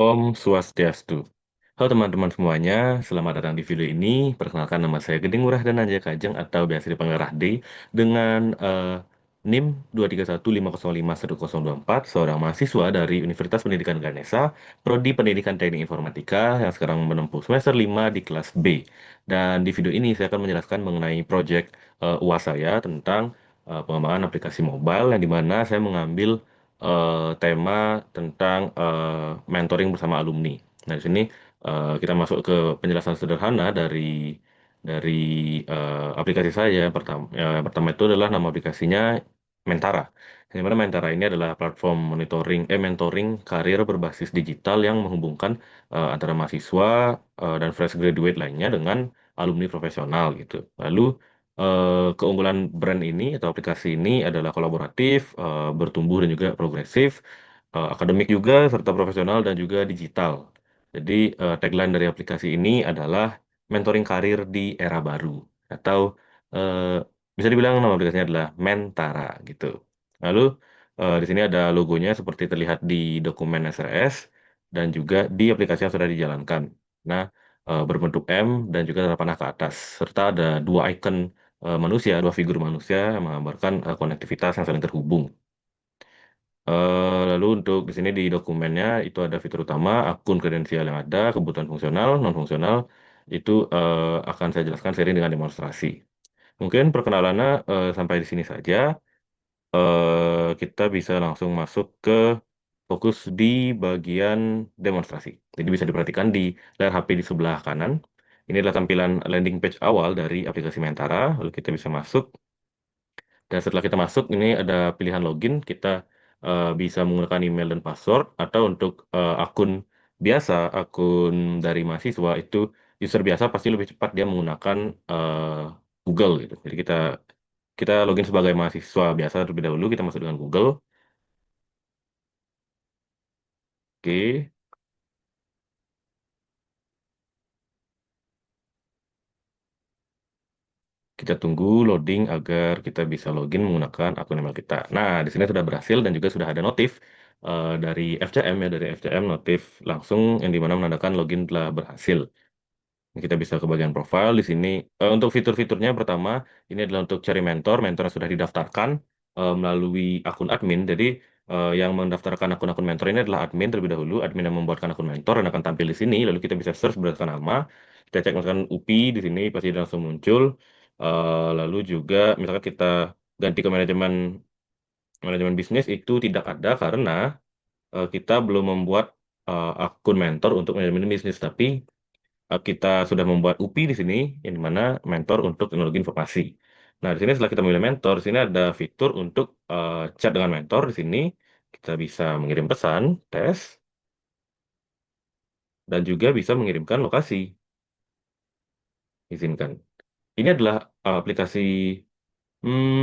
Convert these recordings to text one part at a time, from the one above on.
Om Swastiastu. Halo teman-teman semuanya, selamat datang di video ini. Perkenalkan nama saya Geding Murah dan Anjay Kajeng atau biasa dipanggil Rahdi dengan NIM 23150510024, seorang mahasiswa dari Universitas Pendidikan Ganesha, Prodi Pendidikan Teknik Informatika yang sekarang menempuh semester 5 di kelas B. Dan di video ini saya akan menjelaskan mengenai proyek UAS saya tentang pengembangan aplikasi mobile yang dimana saya mengambil tema tentang mentoring bersama alumni. Nah, di sini kita masuk ke penjelasan sederhana dari aplikasi saya. Yang pertama itu adalah nama aplikasinya Mentara. Yang mana Mentara ini adalah platform mentoring karir berbasis digital yang menghubungkan antara mahasiswa dan fresh graduate lainnya dengan alumni profesional gitu. Lalu keunggulan brand ini atau aplikasi ini adalah kolaboratif, bertumbuh dan juga progresif, akademik juga, serta profesional dan juga digital. Jadi tagline dari aplikasi ini adalah mentoring karir di era baru atau eh, bisa dibilang nama aplikasinya adalah Mentara gitu. Lalu di sini ada logonya seperti terlihat di dokumen SRS dan juga di aplikasi yang sudah dijalankan. Nah, berbentuk M dan juga tanda panah ke atas serta ada dua icon dua figur manusia yang menggambarkan konektivitas yang saling terhubung. Lalu untuk di sini di dokumennya itu ada fitur utama, akun kredensial yang ada, kebutuhan fungsional, non fungsional itu akan saya jelaskan sering dengan demonstrasi. Mungkin perkenalannya sampai di sini saja. Kita bisa langsung masuk ke fokus di bagian demonstrasi. Jadi bisa diperhatikan di layar HP di sebelah kanan. Ini adalah tampilan landing page awal dari aplikasi Mentara. Lalu kita bisa masuk. Dan setelah kita masuk, ini ada pilihan login. Kita bisa menggunakan email dan password. Atau untuk akun biasa, akun dari mahasiswa, itu user biasa pasti lebih cepat dia menggunakan Google gitu. Jadi kita login sebagai mahasiswa biasa terlebih dahulu. Kita masuk dengan Google. Oke, kita tunggu loading agar kita bisa login menggunakan akun email kita. Nah, di sini sudah berhasil dan juga sudah ada notif dari FCM ya, dari FCM notif langsung yang dimana menandakan login telah berhasil. Kita bisa ke bagian profile di sini. Untuk fitur-fiturnya pertama, ini adalah untuk cari mentor, mentor yang sudah didaftarkan melalui akun admin. Jadi yang mendaftarkan akun-akun mentor ini adalah admin terlebih dahulu, admin yang membuatkan akun mentor dan akan tampil di sini. Lalu kita bisa search berdasarkan nama. Kita cek misalkan UPI di sini pasti langsung muncul. Lalu juga misalkan kita ganti ke manajemen manajemen bisnis itu tidak ada karena kita belum membuat akun mentor untuk manajemen bisnis, tapi kita sudah membuat UPI di sini, yang dimana mentor untuk teknologi informasi. Nah, di sini setelah kita memilih mentor, di sini ada fitur untuk chat dengan mentor. Di sini kita bisa mengirim pesan, tes, dan juga bisa mengirimkan lokasi, izinkan. Ini adalah aplikasi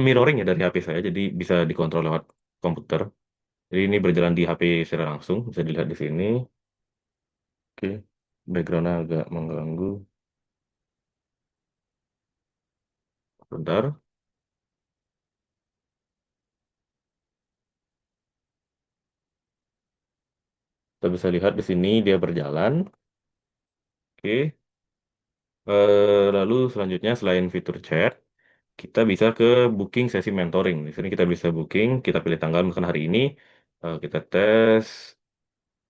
mirroring ya dari HP saya, jadi bisa dikontrol lewat komputer. Jadi ini berjalan di HP secara langsung, bisa dilihat di sini. Oke, backgroundnya agak mengganggu. Bentar, kita bisa lihat di sini dia berjalan. Oke. Lalu selanjutnya selain fitur chat, kita bisa ke booking sesi mentoring. Di sini kita bisa booking, kita pilih tanggal misalkan hari ini, kita tes,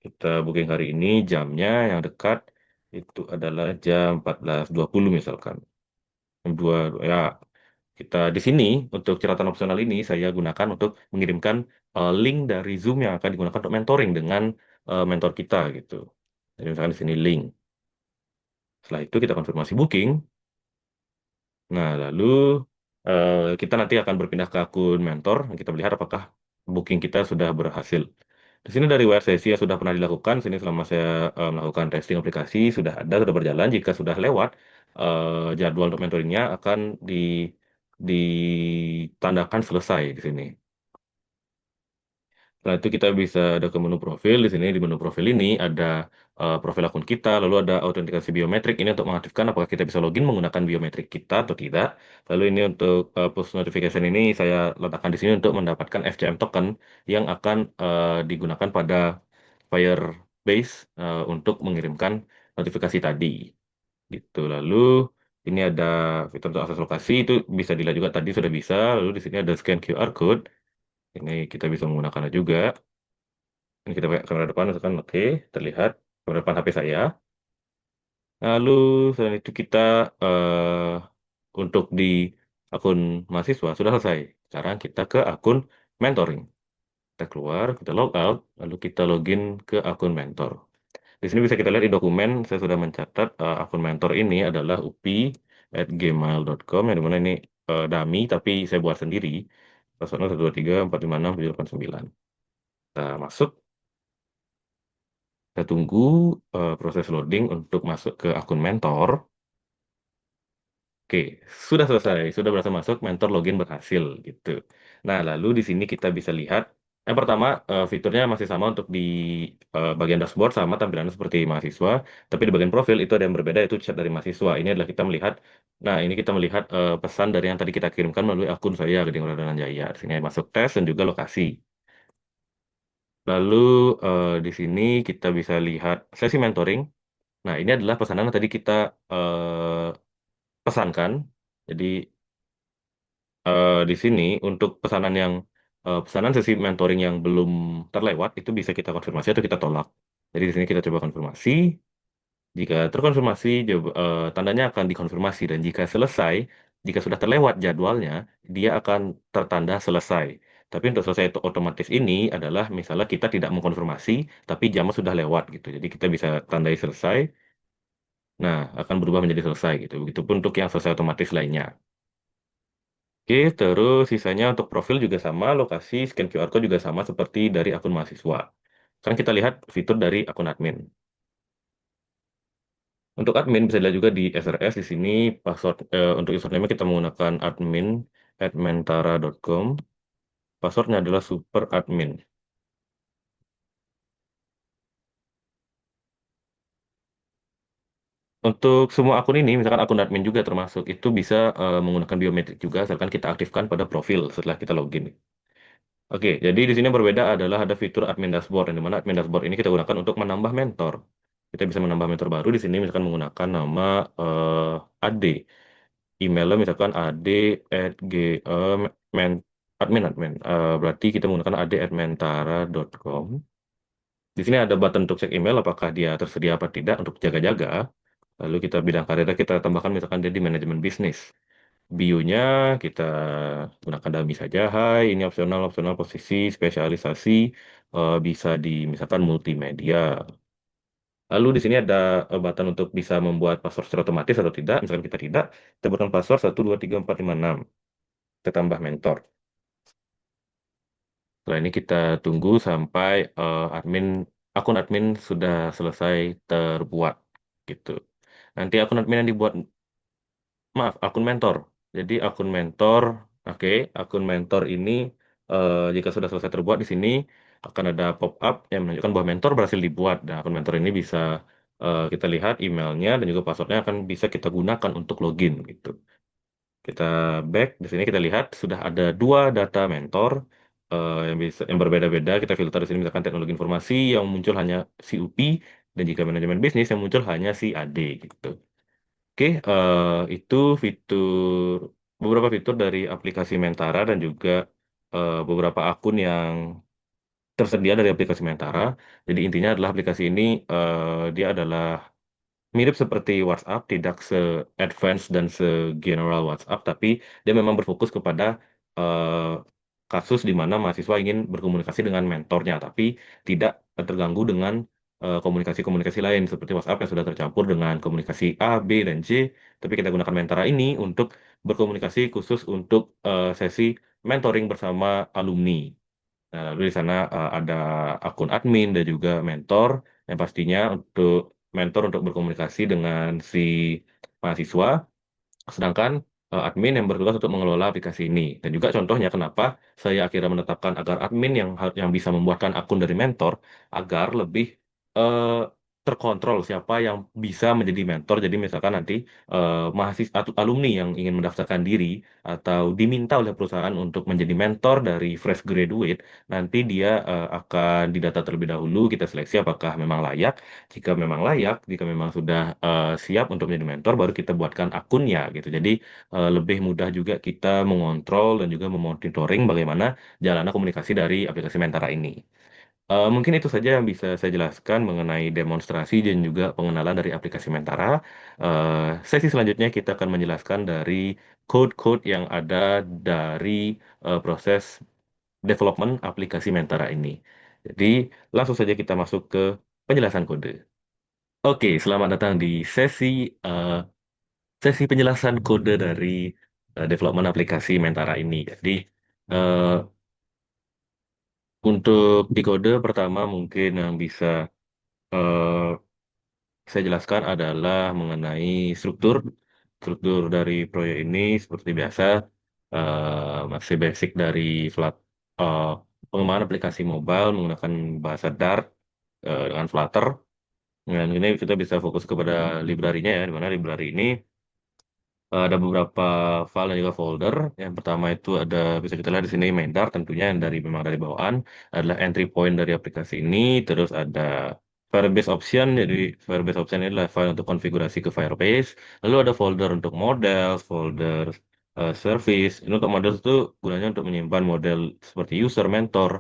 kita booking hari ini, jamnya yang dekat itu adalah jam 14.20 misalkan. Jam 2, ya. Kita di sini untuk catatan opsional ini saya gunakan untuk mengirimkan link dari Zoom yang akan digunakan untuk mentoring dengan mentor kita gitu. Jadi misalkan di sini link. Setelah itu kita konfirmasi booking. Nah, lalu kita nanti akan berpindah ke akun mentor. Kita melihat apakah booking kita sudah berhasil. Di sini dari WR sesi yang sudah pernah dilakukan, sini selama saya melakukan testing aplikasi sudah ada, sudah berjalan. Jika sudah lewat, jadwal untuk mentoringnya akan ditandakan selesai di sini. Setelah itu kita bisa ada ke menu profil. Di sini di menu profil ini ada profil akun kita, lalu ada autentikasi biometrik. Ini untuk mengaktifkan apakah kita bisa login menggunakan biometrik kita atau tidak. Lalu ini untuk push notification ini saya letakkan di sini untuk mendapatkan FCM token yang akan digunakan pada Fire base untuk mengirimkan notifikasi tadi gitu. Lalu ini ada fitur untuk akses lokasi itu bisa dilihat juga tadi sudah bisa. Lalu di sini ada scan QR code. Ini kita bisa menggunakannya juga. Ini kita pakai kamera depan misalkan oke, terlihat kamera depan HP saya. Lalu selain itu kita eh, untuk di akun mahasiswa sudah selesai. Sekarang kita ke akun mentoring. Kita keluar, kita log out, lalu kita login ke akun mentor. Di sini bisa kita lihat di dokumen, saya sudah mencatat akun mentor ini adalah upi@gmail.com, yang dimana ini dummy, tapi saya buat sendiri. Passwordnya 123456789. Kita masuk, kita tunggu proses loading untuk masuk ke akun mentor. Oke, sudah selesai, sudah berhasil masuk, mentor login berhasil gitu. Nah, lalu di sini kita bisa lihat, yang pertama fiturnya masih sama untuk di bagian dashboard sama tampilannya seperti mahasiswa, tapi di bagian profil itu ada yang berbeda yaitu chat dari mahasiswa. Ini adalah kita melihat, nah ini kita melihat pesan dari yang tadi kita kirimkan melalui akun saya Gedeng Radonan Jaya. Di sini masuk tes dan juga lokasi. Lalu di sini kita bisa lihat sesi mentoring. Nah, ini adalah pesanan yang tadi kita eh, pesankan. Jadi di sini untuk pesanan sesi mentoring yang belum terlewat itu bisa kita konfirmasi atau kita tolak. Jadi di sini kita coba konfirmasi. Jika terkonfirmasi, tandanya akan dikonfirmasi dan jika selesai, jika sudah terlewat jadwalnya, dia akan tertanda selesai. Tapi untuk selesai itu otomatis ini adalah misalnya kita tidak mengkonfirmasi, tapi jamnya sudah lewat gitu. Jadi kita bisa tandai selesai. Nah, akan berubah menjadi selesai gitu. Begitupun untuk yang selesai otomatis lainnya. Oke, terus sisanya untuk profil juga sama, lokasi, scan QR code juga sama seperti dari akun mahasiswa. Sekarang kita lihat fitur dari akun admin. Untuk admin bisa dilihat juga di SRS di sini password untuk username kita menggunakan admin@mentara.com. Passwordnya adalah super admin. Untuk semua akun ini, misalkan akun admin juga termasuk, itu bisa menggunakan biometrik juga, asalkan kita aktifkan pada profil setelah kita login. Oke, jadi di sini yang berbeda adalah ada fitur admin dashboard, yang dimana admin dashboard ini kita gunakan untuk menambah mentor. Kita bisa menambah mentor baru di sini, misalkan menggunakan nama AD. Emailnya misalkan ad@g men, admin. Berarti kita menggunakan ad@mentara.com. Di sini ada button untuk cek email apakah dia tersedia apa tidak untuk jaga-jaga. Lalu kita bidang karirnya kita tambahkan misalkan dia di manajemen bisnis. Bio-nya kita gunakan dummy saja. Hai, ini opsional posisi spesialisasi bisa di misalkan multimedia. Lalu di sini ada button untuk bisa membuat password secara otomatis atau tidak. Misalkan kita tidak, kita buatkan password 123456. Kita tambah mentor. Setelah ini kita tunggu sampai akun admin sudah selesai terbuat gitu. Nanti akun admin yang dibuat, maaf, akun mentor. Jadi akun mentor, oke, akun mentor ini jika sudah selesai terbuat di sini akan ada pop-up yang menunjukkan bahwa mentor berhasil dibuat. Nah, akun mentor ini bisa kita lihat emailnya dan juga passwordnya akan bisa kita gunakan untuk login gitu. Kita back di sini kita lihat sudah ada dua data mentor yang berbeda-beda. Kita filter di sini misalkan teknologi informasi yang muncul hanya si UPI dan jika manajemen bisnis yang muncul hanya si AD gitu. Oke, itu beberapa fitur dari aplikasi Mentara dan juga beberapa akun yang tersedia dari aplikasi Mentara. Jadi intinya adalah aplikasi ini dia adalah mirip seperti WhatsApp, tidak se-advance dan se-general WhatsApp, tapi dia memang berfokus kepada eh, kasus di mana mahasiswa ingin berkomunikasi dengan mentornya, tapi tidak terganggu dengan komunikasi-komunikasi lain seperti WhatsApp yang sudah tercampur dengan komunikasi A, B, dan C, tapi kita gunakan Mentara ini untuk berkomunikasi khusus untuk sesi mentoring bersama alumni. Nah, lalu di sana ada akun admin dan juga mentor yang pastinya untuk mentor untuk berkomunikasi dengan si mahasiswa, sedangkan admin yang bertugas untuk mengelola aplikasi ini. Dan juga contohnya kenapa saya akhirnya menetapkan agar admin yang bisa membuatkan akun dari mentor agar lebih eh, terkontrol siapa yang bisa menjadi mentor. Jadi misalkan nanti mahasiswa atau alumni yang ingin mendaftarkan diri atau diminta oleh perusahaan untuk menjadi mentor dari fresh graduate, nanti dia akan didata terlebih dahulu, kita seleksi apakah memang layak. Jika memang layak, jika memang sudah siap untuk menjadi mentor, baru kita buatkan akunnya gitu. Jadi lebih mudah juga kita mengontrol dan juga memonitoring bagaimana jalannya komunikasi dari aplikasi Mentara ini. Mungkin itu saja yang bisa saya jelaskan mengenai demonstrasi dan juga pengenalan dari aplikasi Mentara. Sesi selanjutnya kita akan menjelaskan dari code-code yang ada dari proses development aplikasi Mentara ini. Jadi langsung saja kita masuk ke penjelasan kode. Oke, selamat datang di eh, sesi penjelasan kode dari development aplikasi Mentara ini. Jadi eh, untuk di kode pertama mungkin yang bisa eh, saya jelaskan adalah mengenai struktur dari proyek ini seperti biasa masih basic dari flat eh, pengembangan aplikasi mobile menggunakan bahasa Dart dengan Flutter. Dan ini kita bisa fokus kepada library-nya ya, di mana library ini ada beberapa file dan juga folder. Yang pertama itu ada bisa kita lihat di sini main Dart tentunya yang dari memang dari bawaan adalah entry point dari aplikasi ini. Terus ada Firebase option. Jadi Firebase option ini adalah file untuk konfigurasi ke Firebase. Lalu ada folder untuk model, folder service. Ini untuk model itu gunanya untuk menyimpan model seperti user, mentor,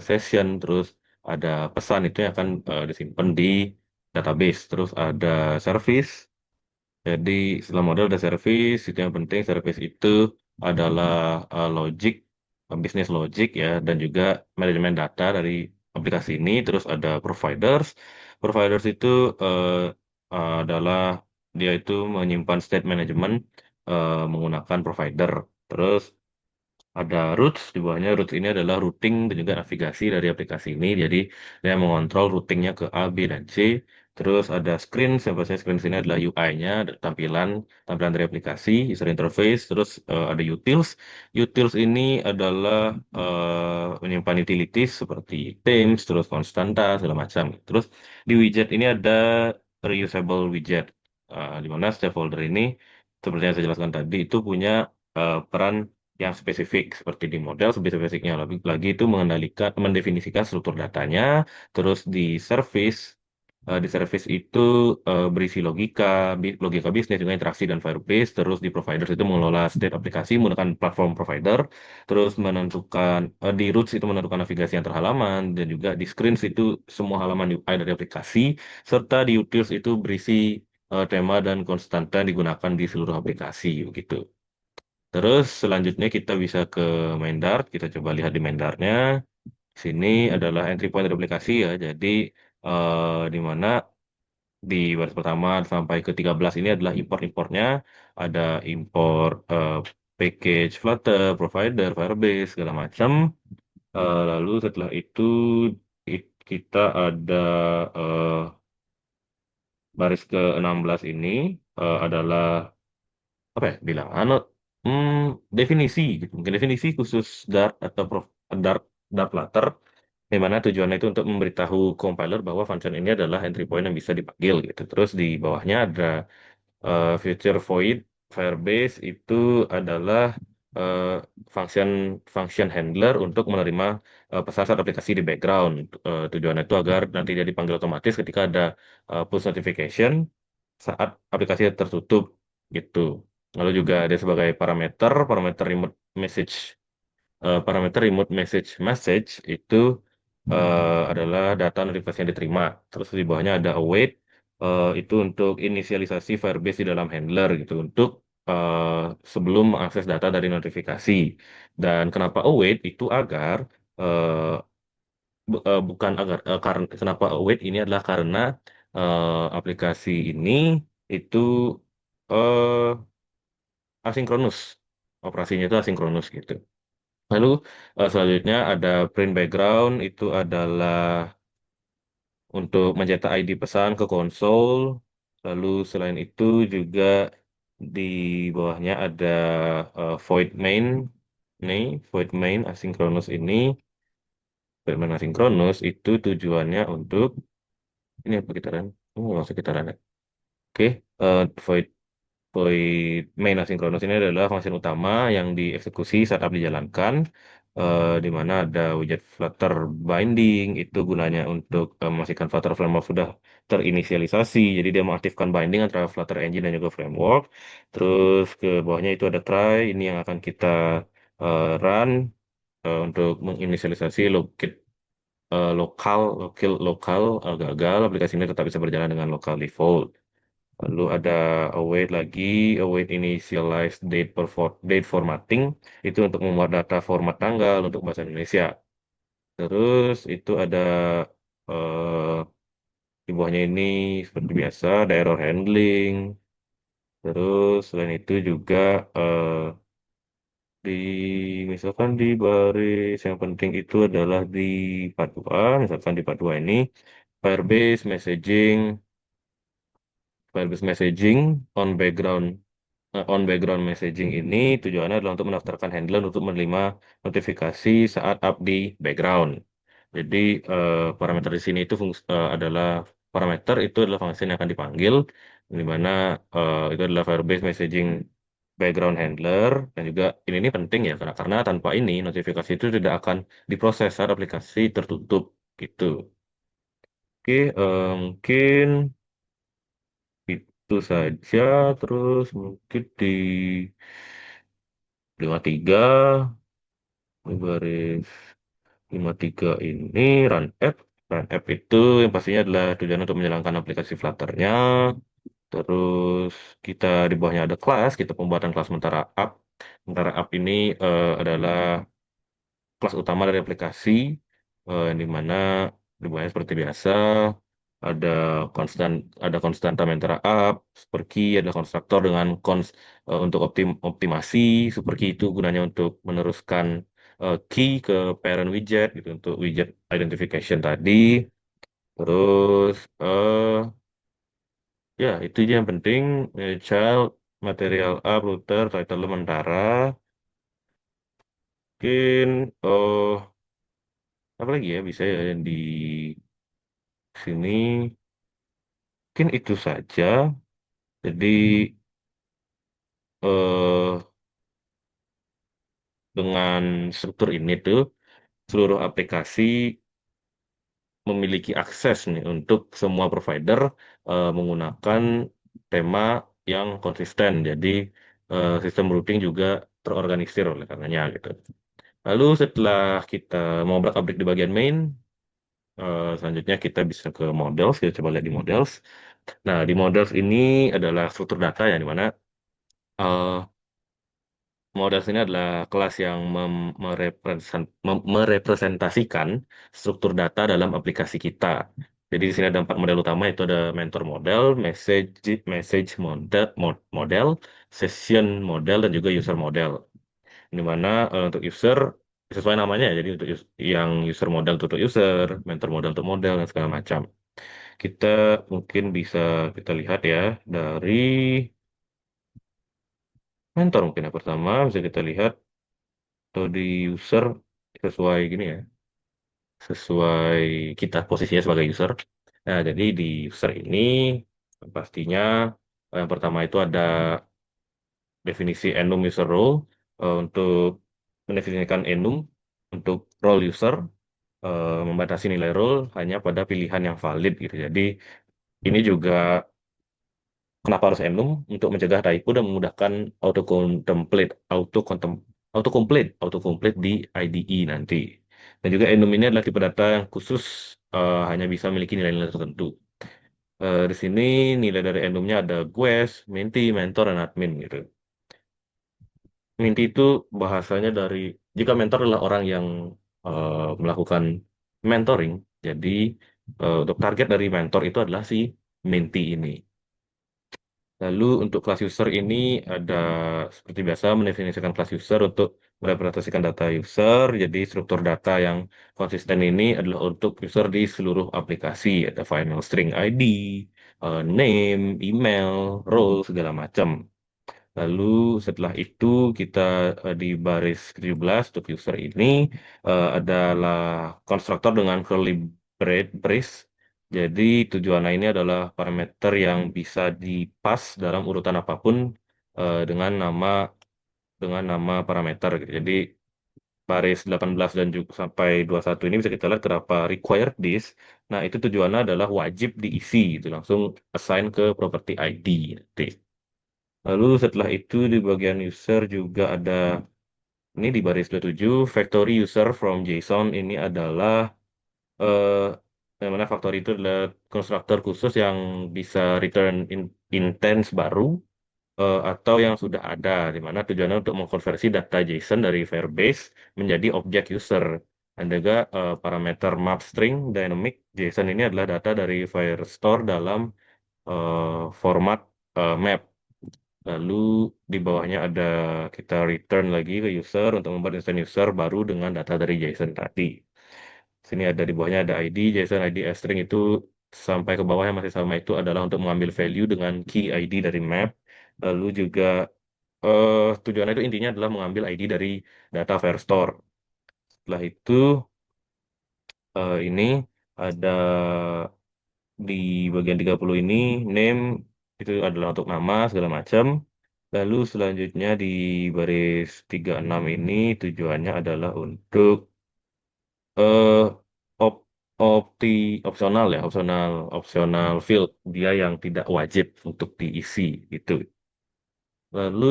session, terus ada pesan itu yang akan disimpan di database. Terus ada service. Jadi setelah model ada service, itu yang penting service itu adalah logic, bisnis logic ya, dan juga manajemen data dari aplikasi ini. Terus ada providers. Providers itu eh, adalah dia itu menyimpan state management menggunakan provider. Terus ada routes, di bawahnya routes ini adalah routing dan juga navigasi dari aplikasi ini. Jadi dia mengontrol routingnya ke A, B, dan C. Terus ada screens, yang pastinya screen sini adalah UI-nya, tampilan dari aplikasi, user interface. Terus ada utils. Utils ini adalah menyimpan utilities seperti themes, terus konstanta, segala macam. Terus di widget ini ada reusable widget. Di mana stakeholder ini, seperti yang saya jelaskan tadi, itu punya peran yang spesifik seperti di model spesifiknya lagi itu mengendalikan mendefinisikan struktur datanya terus di service itu berisi logika bisnis juga interaksi dan Firebase terus di providers itu mengelola state aplikasi menggunakan platform provider terus di roots itu menentukan navigasi antar halaman dan juga di screens itu semua halaman UI dari aplikasi serta di utils itu berisi tema dan konstanta yang digunakan di seluruh aplikasi begitu. Terus selanjutnya kita bisa ke main Dart. Kita coba lihat di main Dart-nya. Sini adalah entry point dari aplikasi ya. Jadi di mana di baris pertama sampai ke 13 ini adalah import-importnya. Ada import package Flutter, provider, Firebase, segala macam. Lalu setelah itu kita ada eh, baris ke-16 ini adalah apa ya bilang hmm, definisi gitu mungkin definisi khusus Dart atau Dart Dart Flutter di mana tujuannya itu untuk memberitahu compiler bahwa function ini adalah entry point yang bisa dipanggil gitu terus di bawahnya ada future void Firebase itu adalah eh, function function handler untuk menerima pesan saat aplikasi di background. Tujuannya itu agar nanti dia dipanggil otomatis ketika ada push notification saat aplikasi tertutup gitu. Lalu juga ada sebagai parameter message itu adalah data notifikasi yang diterima. Terus di bawahnya ada await itu untuk inisialisasi Firebase di dalam handler gitu untuk eh, sebelum mengakses data dari notifikasi. Dan kenapa await itu agar eh, bukan karena kenapa await ini adalah karena aplikasi ini itu eh, asinkronus. Operasinya itu asinkronus gitu. Lalu selanjutnya ada print background itu adalah untuk mencetak ID pesan ke konsol. Lalu selain itu juga di bawahnya ada void main. Nih, void main asinkronus ini, void main asinkronus itu tujuannya untuk Ini apa sekitaran? Oh, nggak sekitaran ya. Oke, void void main asynchronous ini adalah function utama yang dieksekusi saat app dijalankan, di mana ada widget Flutter binding. Itu gunanya untuk memastikan Flutter framework sudah terinisialisasi. Jadi dia mengaktifkan binding antara Flutter engine dan juga framework. Terus ke bawahnya itu ada try, ini yang akan kita run untuk menginisialisasi lokal gagal, aplikasi ini tetap bisa berjalan dengan lokal default. Lalu ada await lagi, await initialized date formatting, itu untuk membuat data format tanggal untuk bahasa Indonesia. Terus itu ada eh, di bawahnya ini seperti biasa ada error handling. Terus selain itu juga eh, di misalkan di baris yang penting itu adalah di part 2, misalkan di part 2 ini Firebase messaging, Firebase messaging on background on background messaging ini tujuannya adalah untuk mendaftarkan handler untuk menerima notifikasi saat up di background. Jadi parameter di sini itu adalah parameter itu adalah fungsi yang akan dipanggil, di mana itu adalah Firebase messaging background handler, dan juga ini penting ya karena tanpa ini notifikasi itu tidak akan diproses saat aplikasi tertutup gitu. Oke, mungkin itu saja. Terus mungkin di 53, di baris 53 ini run app. Run app itu yang pastinya adalah tujuan untuk menjalankan aplikasi Flutter-nya. Terus kita di bawahnya ada kelas, kita pembuatan kelas sementara app. Sementara app ini adalah kelas utama dari aplikasi, di mana di bawahnya seperti biasa ada konstan ada konstanta app, super key adalah konstruktor dengan untuk optimasi. Super key itu gunanya untuk meneruskan key ke parent widget gitu untuk widget identification tadi. Terus ya itu aja yang penting. Child material app router title sementara. Mungkin apa lagi ya bisa ya yang di sini, mungkin itu saja. Jadi eh dengan struktur ini tuh seluruh aplikasi memiliki akses nih untuk semua provider menggunakan tema yang konsisten. Jadi sistem routing juga terorganisir oleh karenanya gitu. Lalu setelah kita mau abrik di bagian main, selanjutnya kita bisa ke models. Kita coba lihat di models. Nah, di models ini adalah struktur data ya, di mana eh, models ini adalah kelas yang merepresentasikan struktur data dalam aplikasi kita. Jadi di sini ada 4 model utama, itu ada mentor model, message model, session model, dan juga user model. Di mana untuk user sesuai namanya ya, jadi untuk yang user model untuk user, mentor model untuk model, dan segala macam. Kita mungkin bisa kita lihat ya dari mentor, mungkin yang pertama bisa kita lihat atau di user sesuai gini ya, sesuai kita posisinya sebagai user. Nah, jadi di user ini pastinya yang pertama itu ada definisi enum user role, untuk mendefinisikan enum untuk role user, membatasi nilai role hanya pada pilihan yang valid gitu. Jadi ini juga kenapa harus enum? Untuk mencegah typo dan memudahkan autocomplete di IDE nanti. Dan juga enum ini adalah tipe data yang khusus, hanya bisa memiliki nilai-nilai tertentu. Di sini nilai dari enumnya ada guest, menti, mentor, dan admin gitu. Menti itu bahasanya dari jika mentor adalah orang yang melakukan mentoring. Jadi untuk target dari mentor itu adalah si menti ini. Lalu untuk kelas user ini ada seperti biasa mendefinisikan kelas user untuk merepresentasikan data user. Jadi struktur data yang konsisten ini adalah untuk user di seluruh aplikasi. Ada final string ID, name, email, role, segala macam. Lalu setelah itu kita di baris 17 untuk user ini adalah konstruktor dengan curly brace. Jadi tujuannya ini adalah parameter yang bisa dipas dalam urutan apapun eh, dengan nama dengan nama parameter gitu. Jadi baris 18 dan juga sampai 21 ini bisa kita lihat kenapa required this. Nah, itu tujuannya adalah wajib diisi gitu, langsung assign ke property ID nanti. Lalu setelah itu di bagian user juga ada ini di baris 27 factory user from JSON ini adalah eh yang mana factory itu adalah konstruktor khusus yang bisa return instance baru atau yang sudah ada, di mana tujuannya untuk mengkonversi data JSON dari Firebase menjadi objek user. Dan juga parameter map string dynamic JSON ini adalah data dari Firestore dalam format map. Lalu di bawahnya ada kita return lagi ke user untuk membuat instance user baru dengan data dari JSON tadi. Sini ada di bawahnya ada ID, JSON ID string itu sampai ke bawah yang masih sama itu adalah untuk mengambil value dengan key ID dari map. Lalu juga tujuannya itu intinya adalah mengambil ID dari data Firestore. Setelah itu ini ada di bagian 30 ini name itu adalah untuk nama segala macam. Lalu selanjutnya di baris 36 ini tujuannya adalah untuk eh op, opsional ya, opsional opsional field dia yang tidak wajib untuk diisi gitu. Lalu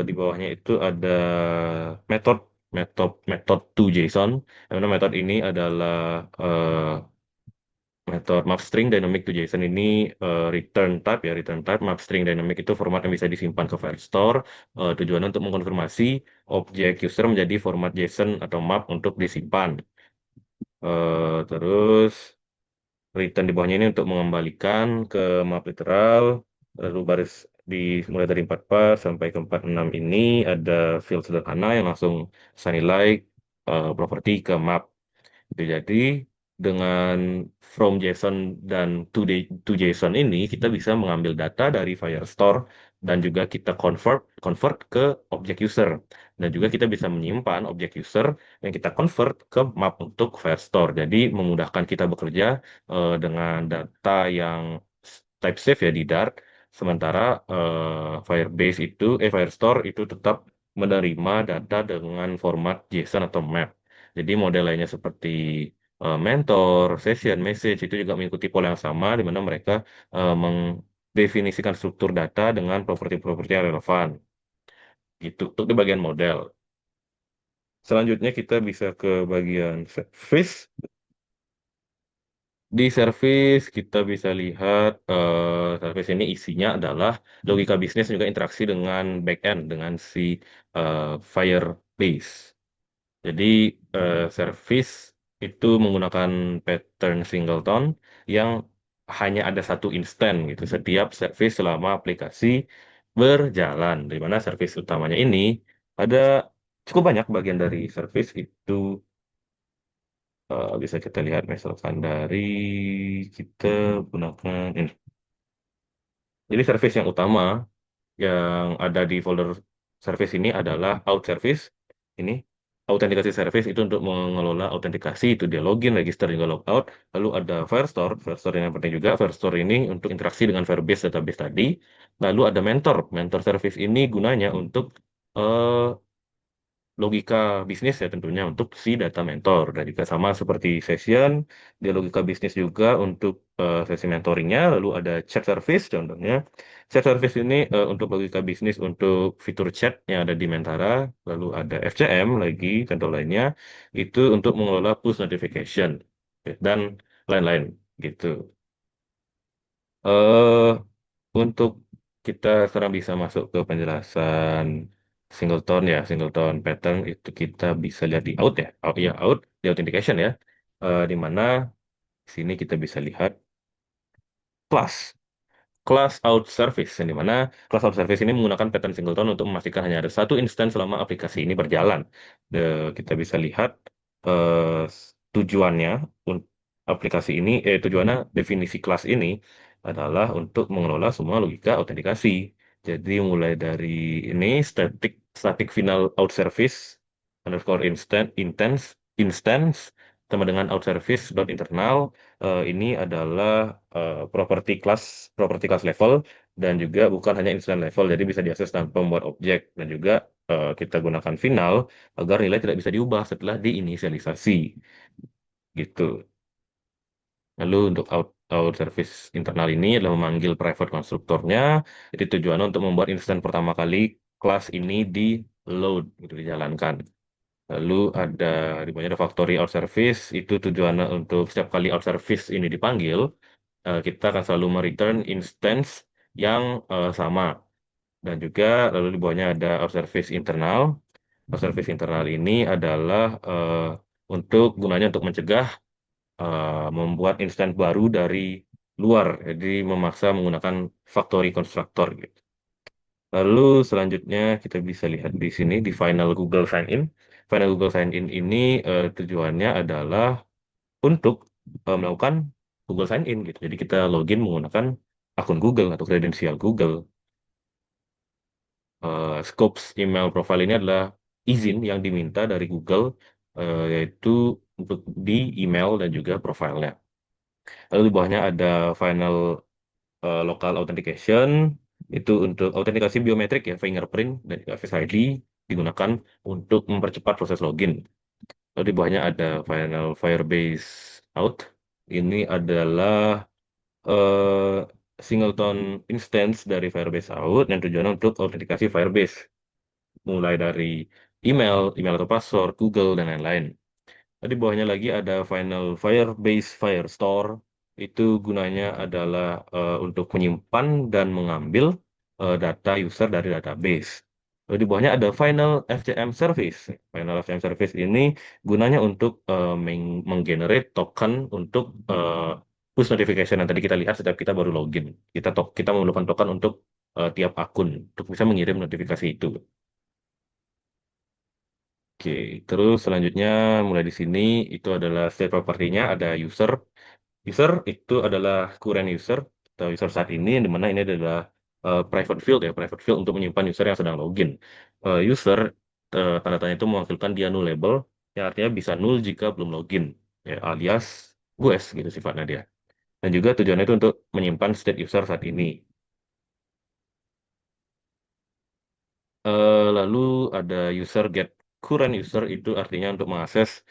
di bawahnya itu ada metode metode to JSON. Yang mana metode ini adalah metode map string dynamic to JSON ini return type ya, return type map string dynamic itu format yang bisa disimpan ke file store. Tujuannya untuk mengkonfirmasi objek user menjadi format JSON atau map untuk disimpan. Terus return di bawahnya ini untuk mengembalikan ke map literal. Lalu baris di mulai dari 44 sampai ke 46 ini ada field sederhana yang langsung assign nilai properti ke map. Gitu. Jadi dengan from JSON dan to JSON ini kita bisa mengambil data dari Firestore dan juga kita convert convert ke objek user dan juga kita bisa menyimpan objek user yang kita convert ke map untuk Firestore. Jadi memudahkan kita bekerja dengan data yang type safe ya di Dart. Sementara Firebase itu Firestore itu tetap menerima data dengan format JSON atau map. Jadi model lainnya seperti mentor, session, message itu juga mengikuti pola yang sama di mana mereka mendefinisikan struktur data dengan properti-properti yang relevan. Gitu untuk di bagian model. Selanjutnya kita bisa ke bagian service. Di service kita bisa lihat service ini isinya adalah logika bisnis dan juga interaksi dengan backend dengan si Firebase. Jadi service itu menggunakan pattern singleton yang hanya ada satu instan gitu setiap service selama aplikasi berjalan. Di mana service utamanya ini ada cukup banyak bagian dari service itu bisa kita lihat misalkan dari kita gunakan ini. Jadi service yang utama yang ada di folder service ini adalah out service. Ini autentikasi service itu untuk mengelola autentikasi itu dia login, register juga logout. Lalu ada Firestore, Firestore yang penting juga. Firestore ini untuk interaksi dengan Firebase database tadi. Lalu ada mentor, mentor service ini gunanya untuk eh, logika bisnis ya tentunya untuk si data mentor dan juga sama seperti session dia logika bisnis juga untuk sesi mentoringnya lalu ada chat service contohnya chat service ini untuk logika bisnis untuk fitur chat yang ada di Mentara lalu ada FCM lagi contoh lainnya itu untuk mengelola push notification dan lain-lain gitu. eh untuk kita sekarang bisa masuk ke penjelasan singleton ya, singleton pattern itu kita bisa lihat di out ya, out ya out di authentication ya, di mana di sini kita bisa lihat class class out service yang di mana class out service ini menggunakan pattern singleton untuk memastikan hanya ada satu instance selama aplikasi ini berjalan. Kita bisa lihat tujuannya aplikasi ini tujuannya definisi kelas ini adalah untuk mengelola semua logika autentikasi. Jadi mulai dari ini static final out service underscore instance sama dengan outService.internal. Ini adalah property class level dan juga bukan hanya instance level, jadi bisa diakses tanpa membuat objek dan juga kita gunakan final agar nilai tidak bisa diubah setelah diinisialisasi gitu. Lalu untuk out service internal ini adalah memanggil private konstruktornya. Jadi tujuannya untuk membuat instance pertama kali kelas ini di load, gitu dijalankan. Lalu ada di bawahnya ada factory out service, itu tujuannya untuk setiap kali out service ini dipanggil, kita akan selalu return instance yang sama. Dan juga lalu di bawahnya ada out service internal. Out service internal ini adalah untuk gunanya untuk mencegah membuat instance baru dari luar, jadi memaksa menggunakan factory constructor gitu. Lalu selanjutnya kita bisa lihat di sini di final Google Sign In. Final Google Sign In ini tujuannya adalah untuk melakukan Google Sign In gitu. Jadi kita login menggunakan akun Google atau kredensial Google. Scopes email profile ini adalah izin yang diminta dari Google, yaitu untuk di email dan juga profilnya. Lalu di bawahnya ada final local authentication, itu untuk autentikasi biometrik ya, fingerprint dan juga Face ID digunakan untuk mempercepat proses login. Lalu di bawahnya ada final Firebase out. Ini adalah eh, singleton instance dari Firebase out yang tujuannya untuk autentikasi Firebase, mulai dari email atau password, Google, dan lain-lain. Di bawahnya lagi ada Final Firebase Firestore. Itu gunanya adalah untuk menyimpan dan mengambil data user dari database. Lalu di bawahnya ada Final FCM Service. Final FCM Service ini gunanya untuk menggenerate token untuk push notification yang tadi kita lihat setiap kita baru login. Kita memerlukan token untuk tiap akun untuk bisa mengirim notifikasi itu. Oke, terus selanjutnya mulai di sini itu adalah state propertinya, ada user. User itu adalah current user atau user saat ini, yang dimana ini adalah private field ya, private field untuk menyimpan user yang sedang login. User tanda tanya itu mewakilkan dia nullable, yang artinya bisa null jika belum login, ya, alias GUES gitu sifatnya dia. Dan juga tujuannya itu untuk menyimpan state user saat ini. Lalu ada user get current user itu artinya untuk mengakses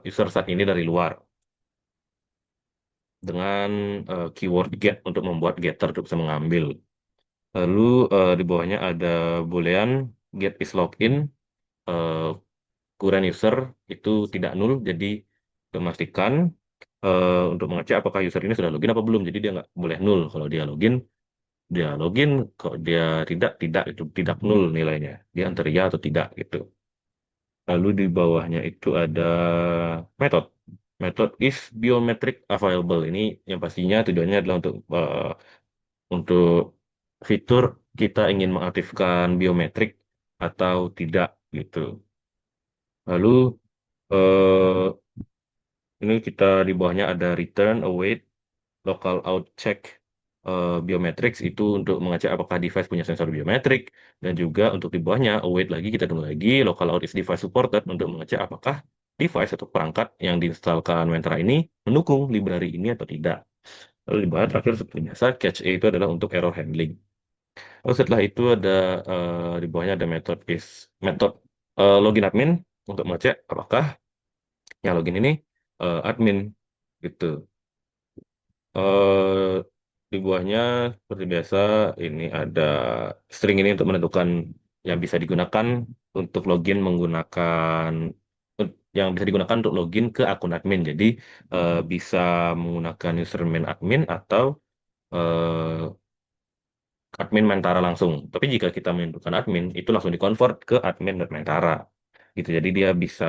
user saat ini dari luar dengan keyword get untuk membuat getter untuk bisa mengambil. Lalu di bawahnya ada boolean get is login, eh, current user itu tidak null, jadi memastikan untuk mengecek apakah user ini sudah login apa belum. Jadi dia nggak boleh null. Kalau dia login. Kalau dia tidak itu tidak null nilainya. Dia antara ya atau tidak gitu. Lalu di bawahnya itu ada method. Method is biometric available. Ini yang pastinya tujuannya adalah untuk fitur kita ingin mengaktifkan biometrik atau tidak gitu. Lalu eh, ini kita di bawahnya ada return, await, local out check biometrics itu untuk mengecek apakah device punya sensor biometrik, dan juga untuk di bawahnya await lagi kita tunggu lagi local out is device supported untuk mengecek apakah device atau perangkat yang diinstalkan Mentra ini mendukung library ini atau tidak. Lalu di bawah terakhir seperti biasa catch A itu adalah untuk error handling. Lalu setelah itu ada di bawahnya ada metode login admin untuk mengecek apakah yang login ini admin gitu. eh di bawahnya seperti biasa ini ada string ini untuk menentukan yang bisa digunakan untuk login menggunakan yang bisa digunakan untuk login ke akun admin. Jadi bisa menggunakan username admin atau eh, admin Mentara langsung. Tapi jika kita menentukan admin, itu langsung dikonvert ke admin.mentara. Gitu. Jadi dia bisa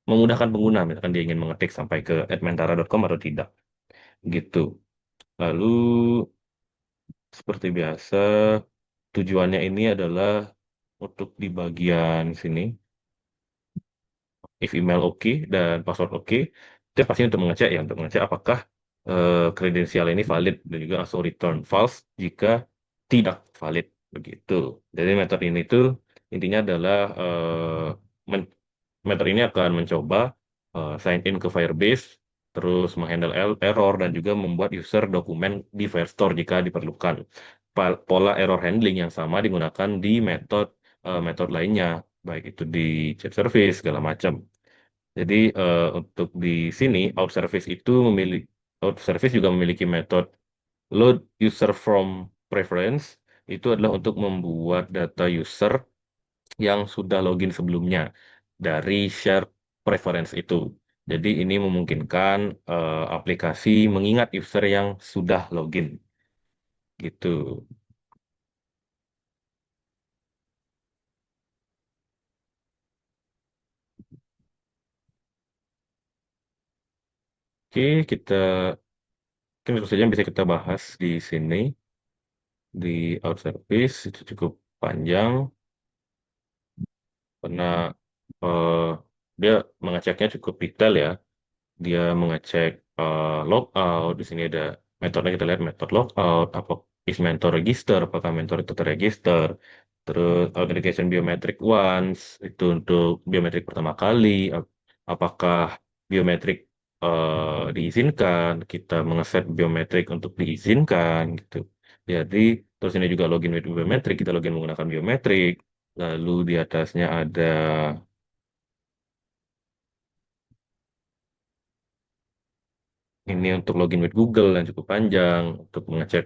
memudahkan pengguna, misalkan dia ingin mengetik sampai ke admentara.com atau tidak. Gitu. Lalu seperti biasa, tujuannya ini adalah untuk di bagian sini, if email oke dan password oke, itu pasti untuk mengecek ya, untuk mengecek apakah kredensial ini valid dan juga langsung return false jika tidak valid begitu. Jadi metode ini tuh intinya adalah metode ini akan mencoba sign in ke Firebase, terus menghandle error dan juga membuat user dokumen di Firestore jika diperlukan. Pola error handling yang sama digunakan di metode lainnya, baik itu di chat service segala macam. Jadi untuk di sini out service juga memiliki metode load user from preference. Itu adalah untuk membuat data user yang sudah login sebelumnya dari share preference itu. Jadi ini memungkinkan aplikasi mengingat user yang sudah login gitu. Oke, kita mungkin itu saja yang bisa kita bahas di sini di out service itu cukup panjang karena eh, dia mengeceknya cukup detail ya. Dia mengecek logout. Di sini ada metodenya, kita lihat metode logout, apa is mentor register, apakah mentor itu terregister. Terus authentication biometric once itu untuk biometrik pertama kali, apakah biometrik diizinkan, kita mengeset biometrik untuk diizinkan gitu. Jadi terus ini juga login with biometrik, kita login menggunakan biometrik. Lalu di atasnya ada ini untuk login with Google yang cukup panjang untuk mengecek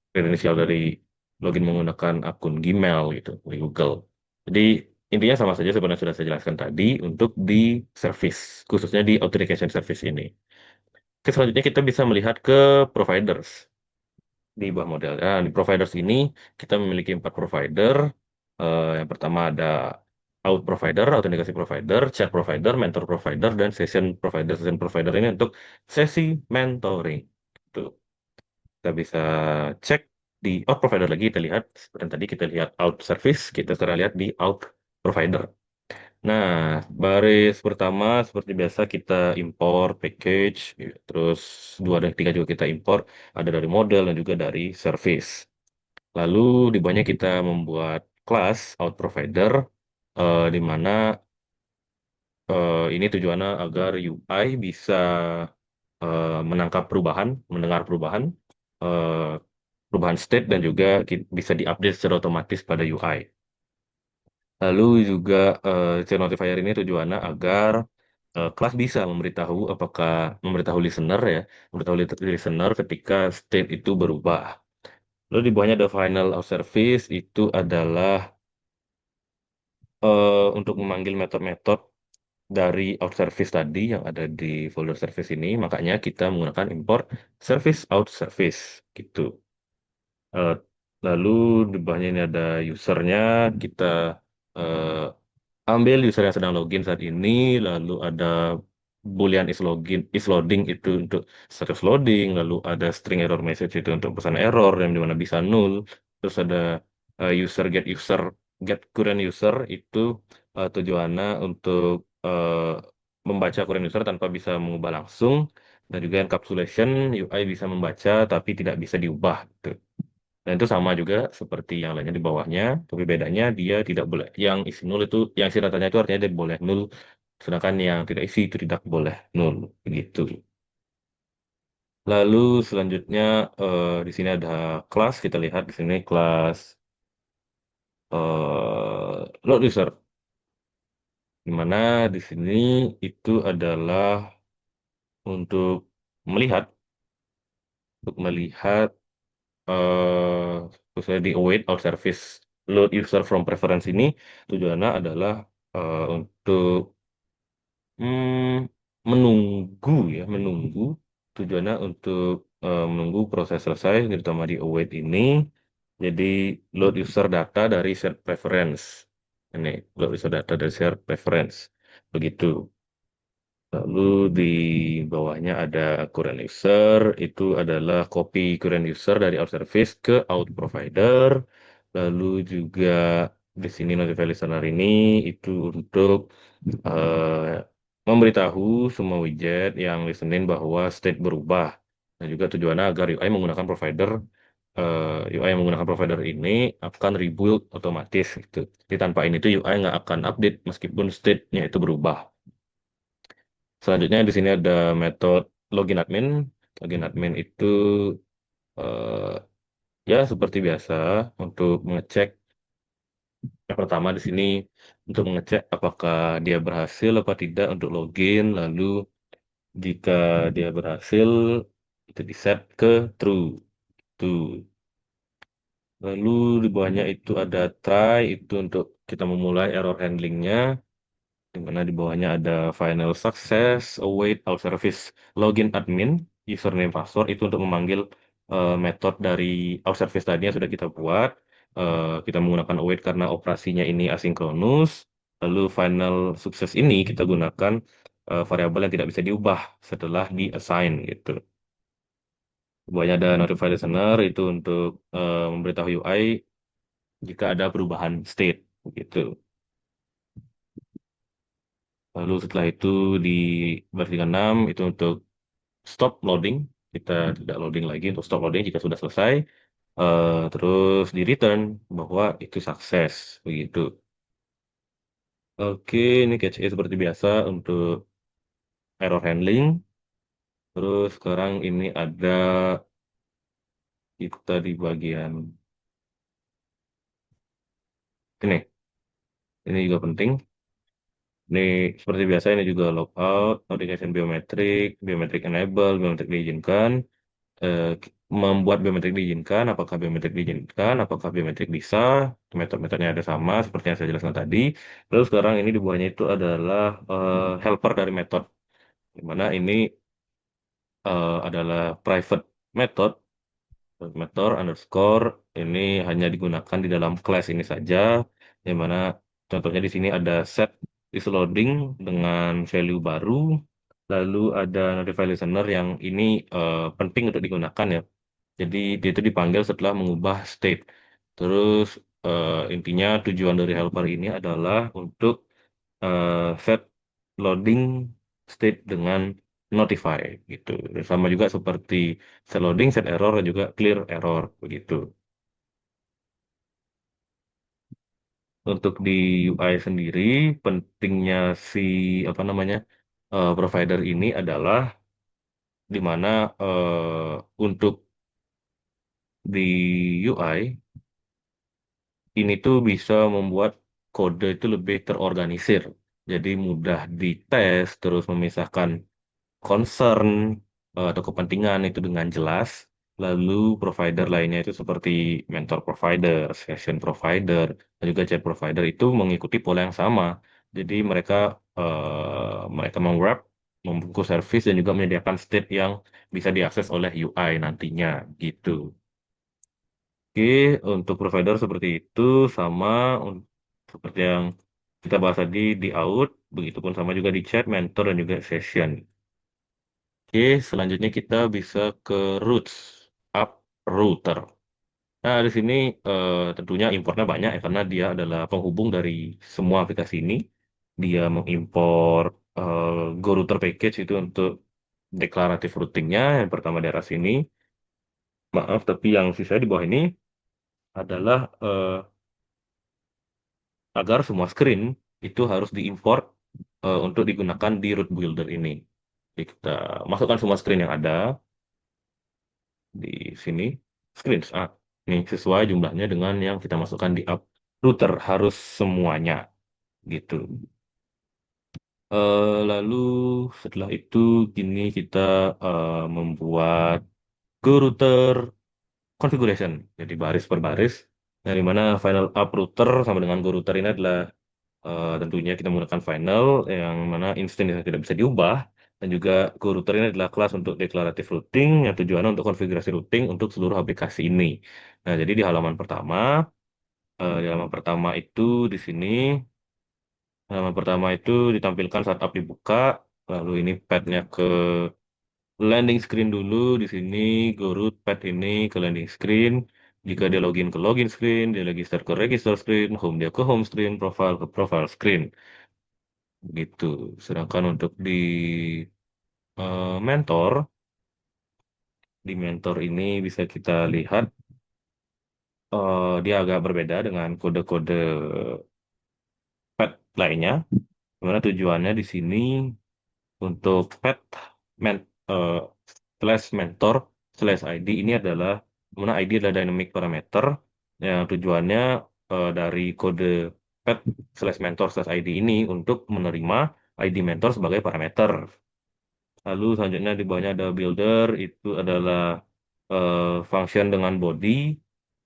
kredensial dari login menggunakan akun Gmail gitu di Google. Jadi intinya sama saja sebenarnya sudah saya jelaskan tadi untuk di service, khususnya di authentication service ini. Oke, selanjutnya kita bisa melihat ke providers di bawah model. Nah, di providers ini kita memiliki 4 provider. Yang pertama ada provider, autentikasi provider, chat provider, mentor provider, dan session provider. Session provider ini untuk sesi mentoring. Tuh, kita bisa cek di out provider lagi, kita lihat seperti yang tadi kita lihat out service, kita sekarang lihat di out provider. Nah, baris pertama seperti biasa kita import package, terus 2 dan 3 juga kita import, ada dari model dan juga dari service. Lalu di bawahnya kita membuat kelas out provider, di mana ini tujuannya agar UI bisa menangkap perubahan, mendengar perubahan, eh, perubahan state dan juga bisa diupdate secara otomatis pada UI. Lalu juga si notifier ini tujuannya agar kelas bisa memberitahu listener ya, memberitahu listener ketika state itu berubah. Lalu di bawahnya ada final out service itu adalah untuk memanggil metode-metode dari out service tadi yang ada di folder service ini, makanya kita menggunakan import service out service gitu. Eh, Lalu di bawahnya ini ada usernya, kita eh, ambil user yang sedang login saat ini, lalu ada boolean is loading itu untuk status loading, lalu ada string error message itu untuk pesan error yang dimana bisa null, terus ada user get current user itu tujuannya untuk membaca current user tanpa bisa mengubah langsung, dan juga encapsulation UI bisa membaca tapi tidak bisa diubah gitu. Dan itu sama juga seperti yang lainnya di bawahnya, tapi bedanya dia tidak boleh. Yang isi nol itu, yang isi datanya itu artinya dia boleh nol, sedangkan yang tidak isi itu tidak boleh nol, begitu. Lalu selanjutnya di sini ada kelas, kita lihat di sini kelas load user, di mana di sini itu adalah untuk melihat, untuk melihat khususnya di await out service load user from preference ini tujuannya adalah untuk menunggu ya, menunggu tujuannya untuk menunggu proses selesai, terutama di await ini. Jadi load user data dari shared preference. Ini load user data dari shared preference. Begitu. Lalu di bawahnya ada current user, itu adalah copy current user dari out service ke out provider. Lalu juga di sini notify listener ini itu untuk memberitahu semua widget yang listening bahwa state berubah. Dan juga tujuannya agar UI menggunakan UI yang menggunakan provider ini akan rebuild otomatis gitu. Jadi tanpa ini tuh UI nggak akan update meskipun state-nya itu berubah. Selanjutnya di sini ada metode login admin. Login admin itu eh, ya seperti biasa untuk mengecek yang pertama di sini untuk mengecek apakah dia berhasil apa tidak untuk login. Lalu jika dia berhasil itu di set ke true. Tuh. Lalu di bawahnya itu ada try itu untuk kita memulai error handlingnya. Di mana di bawahnya ada final success, await our service, login admin, username password itu untuk memanggil metode dari our service tadi yang sudah kita buat. Kita menggunakan await karena operasinya ini asinkronus. Lalu final success ini kita gunakan variabel yang tidak bisa diubah setelah di assign gitu. Di bawahnya ada notify listener itu untuk memberitahu UI jika ada perubahan state gitu. Lalu setelah itu di versi 6 itu untuk stop loading. Kita tidak loading lagi untuk stop loading jika sudah selesai. Terus di return bahwa itu sukses begitu. Oke, ini catch seperti biasa untuk error handling. Terus sekarang ini ada kita di bagian ini. Ini juga penting. Ini seperti biasa ini juga logout, notification biometrik, biometrik enable, biometrik diizinkan. Membuat biometrik diizinkan, apakah biometrik bisa, metode-metodenya ada sama seperti yang saya jelaskan tadi. Lalu sekarang ini di bawahnya itu adalah helper dari metode, di mana ini adalah private method, method underscore, ini hanya digunakan di dalam class ini saja, di mana contohnya di sini ada set is loading dengan value baru, lalu ada notify listener yang ini penting untuk digunakan ya. Jadi dia itu dipanggil setelah mengubah state. Terus intinya tujuan dari helper ini adalah untuk set loading state dengan notify gitu. Sama juga seperti set loading, set error dan juga clear error begitu. Untuk di UI sendiri pentingnya si apa namanya provider ini adalah di mana untuk di UI ini tuh bisa membuat kode itu lebih terorganisir. Jadi mudah dites, terus memisahkan concern atau kepentingan itu dengan jelas. Lalu provider lainnya itu seperti mentor provider, session provider, dan juga chat provider itu mengikuti pola yang sama. Jadi mereka meng-wrap, membungkus service dan juga menyediakan state yang bisa diakses oleh UI nantinya gitu. Oke, untuk provider seperti itu sama seperti yang kita bahas tadi di out, begitupun sama juga di chat, mentor dan juga session. Oke, selanjutnya kita bisa ke roots, app router. Nah, di sini tentunya importnya banyak ya karena dia adalah penghubung dari semua aplikasi ini. Dia mengimpor eh, Go Router Package itu untuk deklaratif routingnya. Yang pertama daerah sini. Maaf, tapi yang sisa di bawah ini adalah agar semua screen itu harus diimport untuk digunakan di root builder ini. Jadi kita masukkan semua screen yang ada di sini, screen ini sesuai jumlahnya dengan yang kita masukkan di app router harus semuanya gitu. Lalu setelah itu gini kita membuat go router configuration, jadi baris per baris. Dari mana final app router sama dengan go router ini adalah tentunya kita menggunakan final yang mana instance yang tidak bisa diubah dan juga go router ini adalah kelas untuk declarative routing yang tujuannya untuk konfigurasi routing untuk seluruh aplikasi ini. Nah, jadi di halaman pertama itu di sini halaman pertama itu ditampilkan saat app dibuka, lalu ini path-nya ke landing screen dulu di sini go root path ini ke landing screen. Jika dia login ke login screen, dia register ke register screen, home dia ke home screen, profile ke profile screen. Begitu. Sedangkan untuk mentor, di mentor ini bisa kita lihat dia agak berbeda dengan kode-kode pet lainnya. Dimana tujuannya di sini Untuk pet men, eh, slash mentor slash ID ini adalah mana ID adalah dynamic parameter yang tujuannya dari kode pet slash mentor slash ID ini untuk menerima ID mentor sebagai parameter. Lalu selanjutnya di bawahnya ada builder, itu adalah function dengan body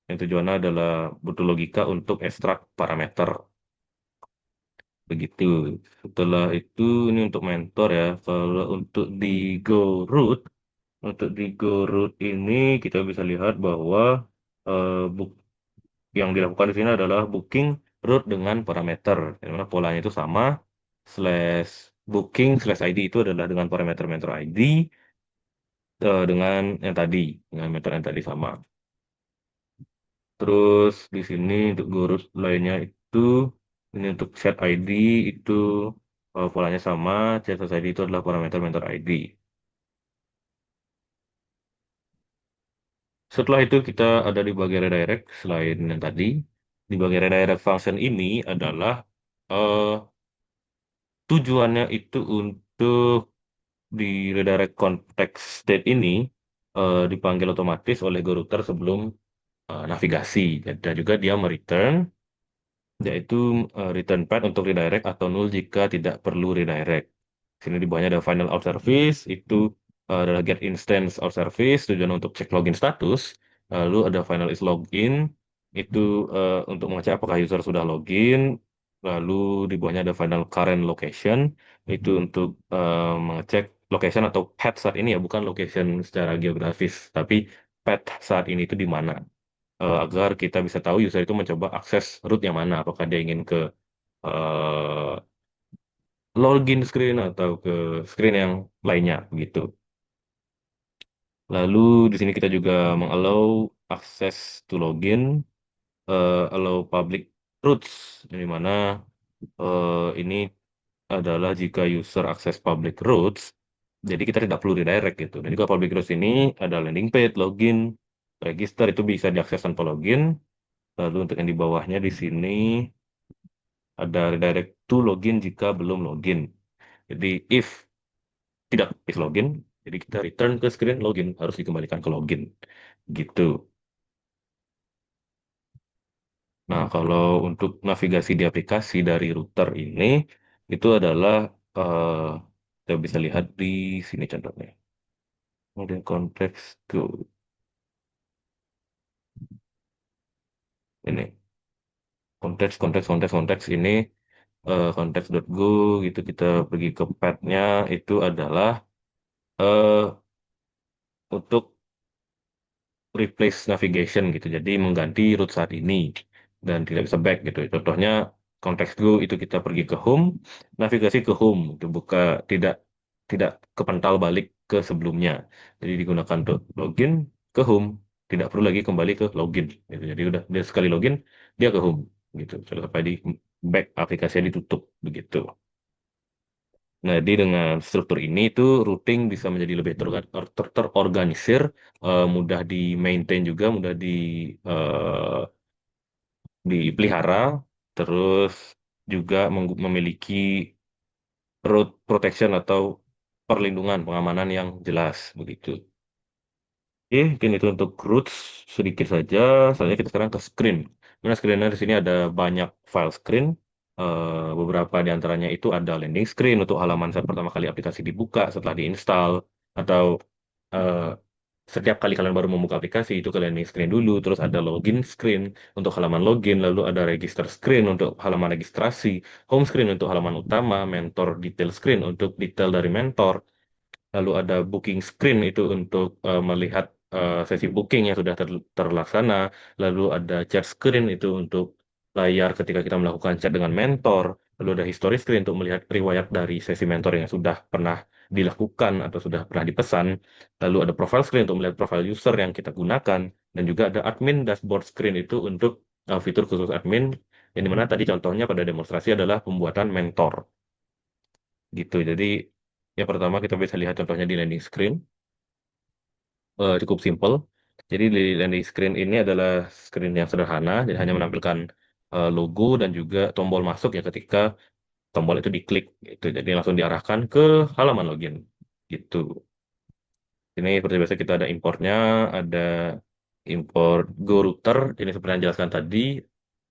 yang tujuannya adalah butuh logika untuk ekstrak parameter. Begitu. Setelah itu ini untuk mentor ya. Kalau di Go root, untuk di Go root ini kita bisa lihat bahwa eh, book yang dilakukan di sini adalah booking root dengan parameter. Yang mana polanya itu sama. Slash booking slash ID itu adalah dengan parameter mentor ID dengan yang tadi, dengan metode yang tadi sama. Terus di sini untuk gurus lainnya itu ini untuk set ID itu polanya sama, set ID itu adalah parameter mentor ID. Setelah itu kita ada di bagian redirect selain yang tadi. Di bagian redirect function ini adalah eh, tujuannya itu untuk di redirect context state ini dipanggil otomatis oleh GoRouter sebelum navigasi. Dan juga dia mereturn yaitu return path untuk redirect atau null jika tidak perlu redirect. Sini di bawahnya ada final out service, itu adalah get instance out service, tujuan untuk cek login status. Lalu ada final is login, itu untuk mengecek apakah user sudah login. Lalu di bawahnya ada final current location, itu untuk mengecek location atau path saat ini ya, bukan location secara geografis, tapi path saat ini itu di mana agar kita bisa tahu user itu mencoba akses root yang mana, apakah dia ingin ke eh, login screen atau ke screen yang lainnya gitu. Lalu di sini kita juga mengallow akses to login, allow public routes, di mana ini adalah jika user akses public routes, jadi kita tidak perlu redirect gitu. Dan juga public routes ini ada landing page, login, register itu bisa diakses tanpa login. Lalu untuk yang di bawahnya di sini ada redirect to login jika belum login. Jadi if tidak is login, jadi kita return ke screen login, harus dikembalikan ke login. Gitu. Nah, kalau untuk navigasi di aplikasi dari router ini, itu adalah kita bisa lihat di sini contohnya. Kemudian konteks go ini konteks konteks konteks konteks ini konteks.go gitu kita pergi ke path-nya itu adalah eh, untuk replace navigation gitu. Jadi mengganti route saat ini dan tidak bisa back gitu. Contohnya konteks go itu kita pergi ke home, navigasi ke home itu buka tidak tidak kepental balik ke sebelumnya. Jadi digunakan untuk login ke home, tidak perlu lagi kembali ke login gitu. Jadi udah dia sekali login dia ke home gitu. Sampai di back aplikasinya ditutup begitu. Nah, jadi dengan struktur ini itu routing bisa menjadi lebih terorganisir, mudah di maintain juga, mudah eh, dipelihara, terus juga memiliki root protection atau perlindungan pengamanan yang jelas begitu. Oke, mungkin itu untuk roots sedikit saja. Selanjutnya kita sekarang ke screen. Nah, screennya di sini ada banyak file screen. Beberapa di antaranya itu ada landing screen untuk halaman saat pertama kali aplikasi dibuka setelah diinstal, atau eh, setiap kali kalian baru membuka aplikasi itu ke landing screen dulu. Terus ada login screen untuk halaman login, lalu ada register screen untuk halaman registrasi, home screen untuk halaman utama, mentor detail screen untuk detail dari mentor. Lalu ada booking screen itu untuk melihat sesi booking yang sudah terlaksana. Lalu ada chat screen itu untuk layar ketika kita melakukan chat dengan mentor. Lalu ada history screen untuk melihat riwayat dari sesi mentor yang sudah pernah dilakukan atau sudah pernah dipesan. Lalu ada profile screen untuk melihat profile user yang kita gunakan. Dan juga ada admin dashboard screen itu untuk fitur khusus admin. Yang dimana tadi contohnya pada demonstrasi adalah pembuatan mentor gitu. Jadi yang pertama kita bisa lihat contohnya di landing screen, cukup simple. Jadi di landing screen ini adalah screen yang sederhana, jadi hanya menampilkan logo dan juga tombol masuk ya ketika tombol itu diklik gitu. Jadi langsung diarahkan ke halaman login gitu. Ini seperti biasa kita ada importnya, ada import GoRouter. Ini seperti yang jelaskan tadi,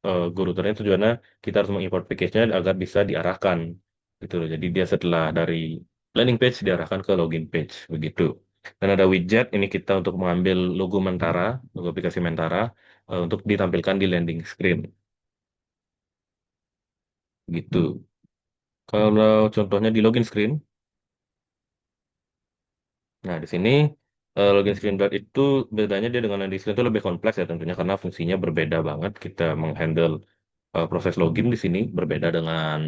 GoRouternya tujuannya kita harus mengimport package-nya agar bisa diarahkan gitu loh. Jadi dia setelah dari landing page diarahkan ke login page begitu. Dan ada widget ini kita untuk mengambil logo Mentara, logo aplikasi Mentara untuk ditampilkan di landing screen gitu. Kalau contohnya di login screen, nah di sini login screen Guard itu bedanya dia dengan landing screen itu lebih kompleks ya tentunya karena fungsinya berbeda banget. Kita menghandle proses login di sini berbeda dengan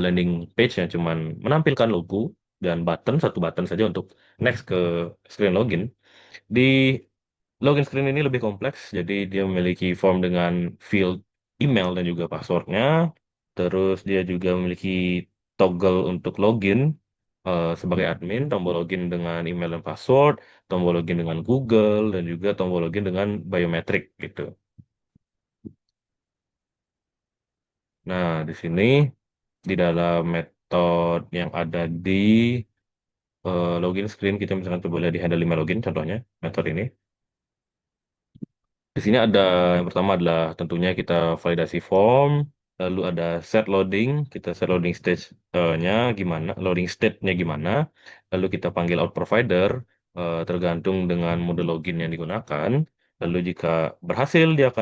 landing page yang cuman menampilkan logo dan button satu button saja untuk next ke screen login. Di login screen ini lebih kompleks, jadi dia memiliki form dengan field email dan juga passwordnya. Terus dia juga memiliki toggle untuk login sebagai admin, tombol login dengan email dan password, tombol login dengan Google, dan juga tombol login dengan biometrik gitu. Nah, di sini di dalam metode yang ada di login screen kita misalkan coba lihat di handle 5 login contohnya metode ini. Di sini ada yang pertama adalah tentunya kita validasi form, lalu ada set loading, kita set loading stage-nya gimana, loading state-nya gimana, lalu kita panggil out provider tergantung dengan mode login yang digunakan. Lalu jika berhasil dia eh,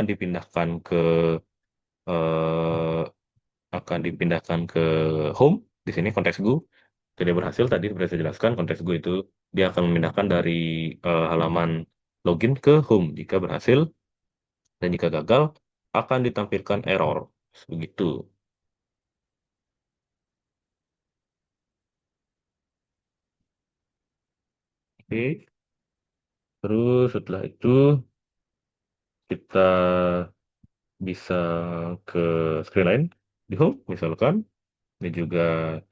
akan dipindahkan ke home. Di sini konteks Go. Tidak berhasil tadi seperti saya jelaskan konteks Go itu dia akan memindahkan dari halaman login ke home jika berhasil. Dan jika gagal, akan ditampilkan error. Begitu. Oke. Terus setelah itu kita bisa ke screen lain di home misalkan. Ini juga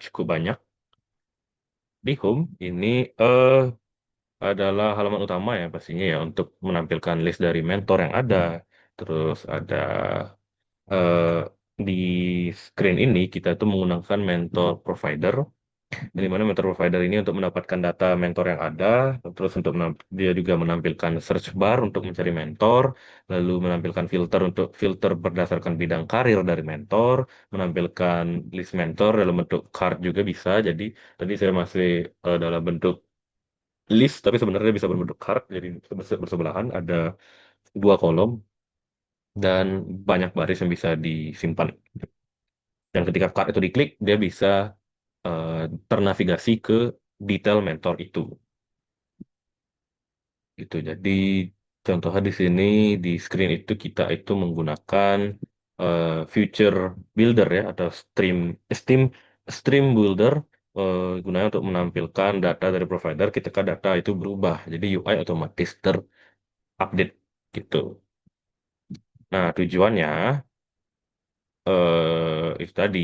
cukup banyak. Di home ini eh adalah halaman utama ya pastinya ya untuk menampilkan list dari mentor yang ada. Terus ada eh, di screen ini kita tuh menggunakan mentor provider. Di mana mentor provider ini untuk mendapatkan data mentor yang ada, terus untuk dia juga menampilkan search bar untuk mencari mentor, lalu menampilkan filter untuk filter berdasarkan bidang karir dari mentor, menampilkan list mentor dalam bentuk card juga bisa. Jadi tadi saya masih dalam bentuk list, tapi sebenarnya bisa berbentuk card. Jadi bersebelahan ada dua kolom dan banyak baris yang bisa disimpan. Dan ketika card itu diklik, dia bisa eh, ternavigasi ke detail mentor itu gitu. Jadi contohnya di sini di screen itu kita itu menggunakan future builder ya atau stream stream builder gunanya untuk menampilkan data dari provider ketika data itu berubah. Jadi UI otomatis terupdate gitu. Nah, tujuannya itu tadi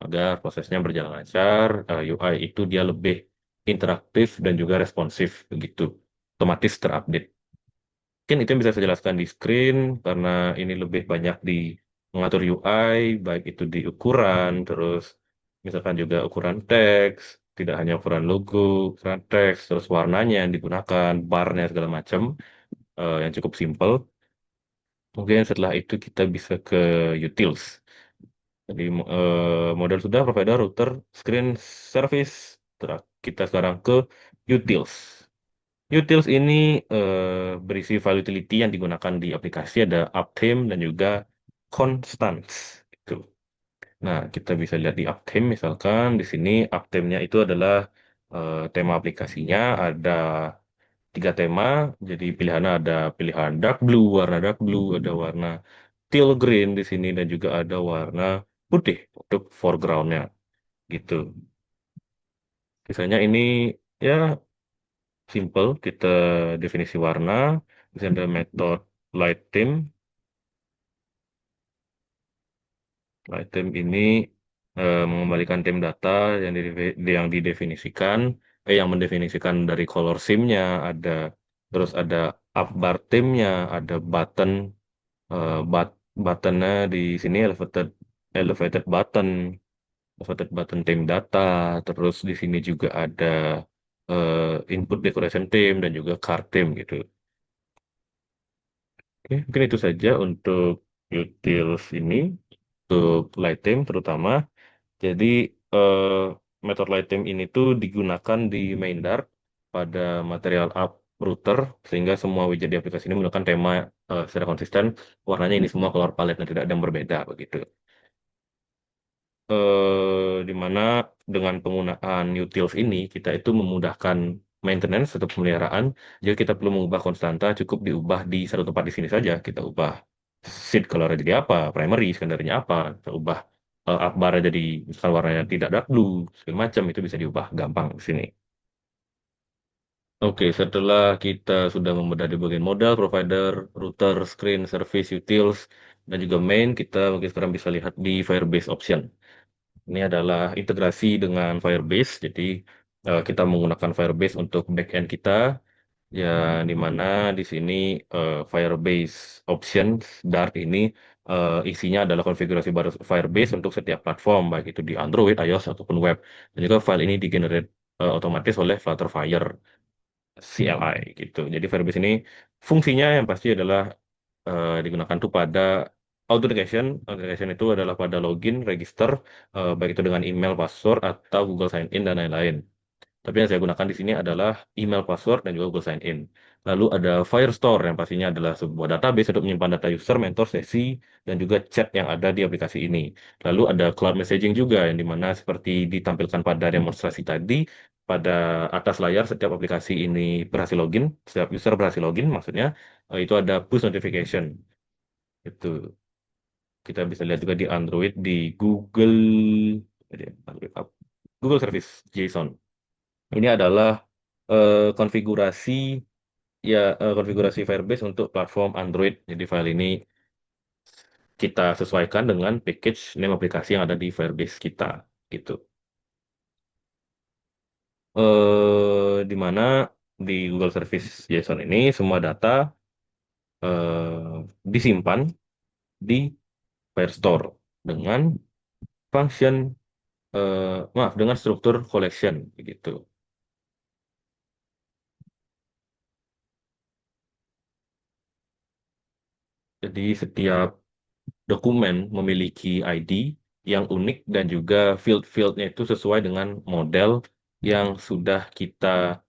agar prosesnya berjalan lancar, UI itu dia lebih interaktif dan juga responsif begitu, otomatis terupdate. Mungkin itu yang bisa saya jelaskan di screen karena ini lebih banyak di mengatur UI, baik itu di ukuran, terus misalkan juga ukuran teks, tidak hanya ukuran logo, ukuran teks, terus warnanya yang digunakan, barnya segala macam, yang cukup simple. Mungkin setelah itu kita bisa ke utils. Jadi model sudah provider, router, screen service. Kita sekarang ke utils. Utils ini berisi file utility yang digunakan di aplikasi ada Uptime dan juga Constants. Itu. Nah, kita bisa lihat di Uptime misalkan di sini Uptime-nya itu adalah tema aplikasinya ada tiga tema. Jadi pilihannya ada pilihan dark blue, ada warna teal green di sini dan juga ada warna putih untuk foreground-nya gitu. Misalnya ini ya simple, kita definisi warna, misalnya ada metode light theme. Light theme ini mengembalikan theme data yang didefinisikan, yang mendefinisikan dari color scheme-nya, ada terus ada up bar theme-nya, ada button, buttonnya di sini elevated elevated button, elevated button theme data, terus di sini juga ada input decoration theme dan juga card theme gitu. Oke, mungkin itu saja untuk utils ini, untuk light theme terutama. Jadi eh, metode light theme ini tuh digunakan di main Dart pada material app router sehingga semua widget di aplikasi ini menggunakan tema secara konsisten warnanya ini semua color palette dan tidak ada yang berbeda begitu. Di mana dengan penggunaan utils ini kita itu memudahkan maintenance atau pemeliharaan. Jadi kita perlu mengubah konstanta cukup diubah di satu tempat di sini saja. Kita ubah seed color jadi apa, primary sekundernya apa, kita ubah akbar jadi misal warnanya tidak dark blue, segala macam itu bisa diubah gampang di sini. Oke, setelah kita sudah membedah di bagian modal, provider, router, screen, service, utils, dan juga main, kita mungkin sekarang bisa lihat di Firebase option. Ini adalah integrasi dengan Firebase, jadi kita menggunakan Firebase untuk backend kita, ya di mana di sini Firebase Options Dart ini isinya adalah konfigurasi baru Firebase untuk setiap platform, baik itu di Android, iOS ataupun web. Dan juga file ini digenerate otomatis oleh Flutterfire CLI gitu. Jadi Firebase ini fungsinya yang pasti adalah digunakan tuh pada authentication. Authentication itu adalah pada login, register, baik itu dengan email, password, atau Google Sign In dan lain-lain. Tapi yang saya gunakan di sini adalah email, password, dan juga Google Sign In. Lalu ada Firestore yang pastinya adalah sebuah database untuk menyimpan data user, mentor, sesi, dan juga chat yang ada di aplikasi ini. Lalu ada cloud messaging juga yang dimana seperti ditampilkan pada demonstrasi tadi, pada atas layar setiap aplikasi ini berhasil login, setiap user berhasil login maksudnya, itu ada push notification. Itu kita bisa lihat juga di Android, di Google, Android apa? Google Service JSON. Ini adalah konfigurasi ya konfigurasi Firebase untuk platform Android. Jadi file ini kita sesuaikan dengan package name aplikasi yang ada di Firebase kita gitu. Di mana di Google Service JSON ini semua data disimpan di Firestore dengan function maaf dengan struktur collection begitu. Jadi setiap dokumen memiliki ID yang unik dan juga field-fieldnya itu sesuai dengan model yang sudah kita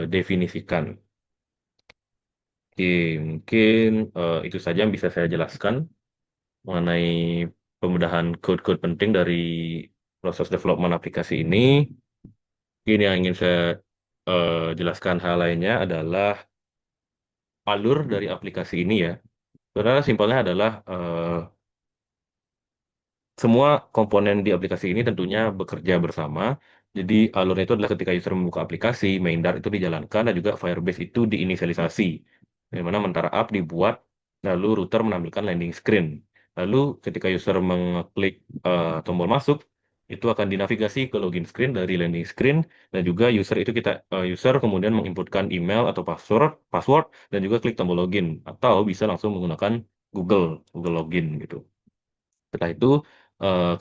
definisikan. Oke, mungkin itu saja yang bisa saya jelaskan mengenai pemudahan code-code penting dari proses development aplikasi ini. Mungkin yang ingin saya jelaskan hal lainnya adalah alur dari aplikasi ini ya. Sebenarnya simpelnya adalah semua komponen di aplikasi ini tentunya bekerja bersama. Jadi alurnya itu adalah ketika user membuka aplikasi, main Dart itu dijalankan dan juga Firebase itu diinisialisasi. Di mana mentara app dibuat, lalu router menampilkan landing screen. Lalu ketika user mengklik tombol masuk, itu akan dinavigasi ke login screen dari landing screen dan juga user kemudian menginputkan email atau password dan juga klik tombol login atau bisa langsung menggunakan Google Login gitu. Setelah itu,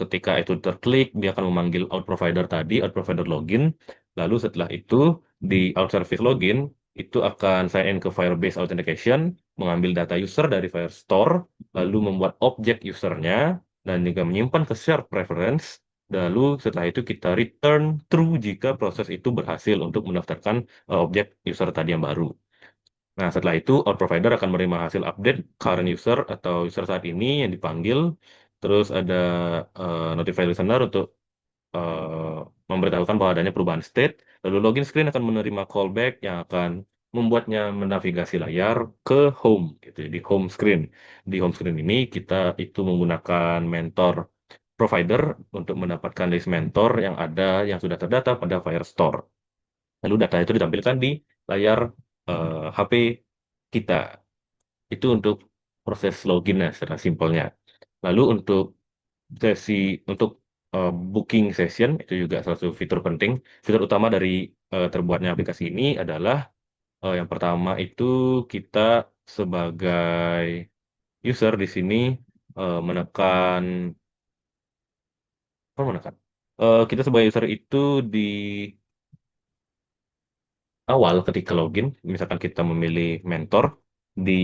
ketika itu terklik, dia akan memanggil out provider tadi, out provider login. Lalu setelah itu, di out service login, itu akan sign in ke Firebase Authentication, mengambil data user dari Firestore, lalu membuat objek usernya, dan juga menyimpan ke share preference. Lalu setelah itu kita return true jika proses itu berhasil untuk mendaftarkan objek user tadi yang baru. Nah, setelah itu, out provider akan menerima hasil update current user atau user saat ini yang dipanggil. Terus ada notify listener untuk memberitahukan bahwa adanya perubahan state. Lalu login screen akan menerima callback yang akan membuatnya menavigasi layar ke home, gitu, di home screen. Di home screen ini kita itu menggunakan mentor provider untuk mendapatkan list mentor yang ada yang sudah terdata pada Firestore. Lalu data itu ditampilkan di layar HP kita. Itu untuk proses login ya, secara simpelnya. Lalu untuk sesi untuk booking session itu juga salah satu fitur penting. Fitur utama dari terbuatnya aplikasi ini adalah yang pertama itu kita sebagai user di sini menekan Apa menekan? Kita sebagai user itu di awal ketika login, misalkan kita memilih mentor di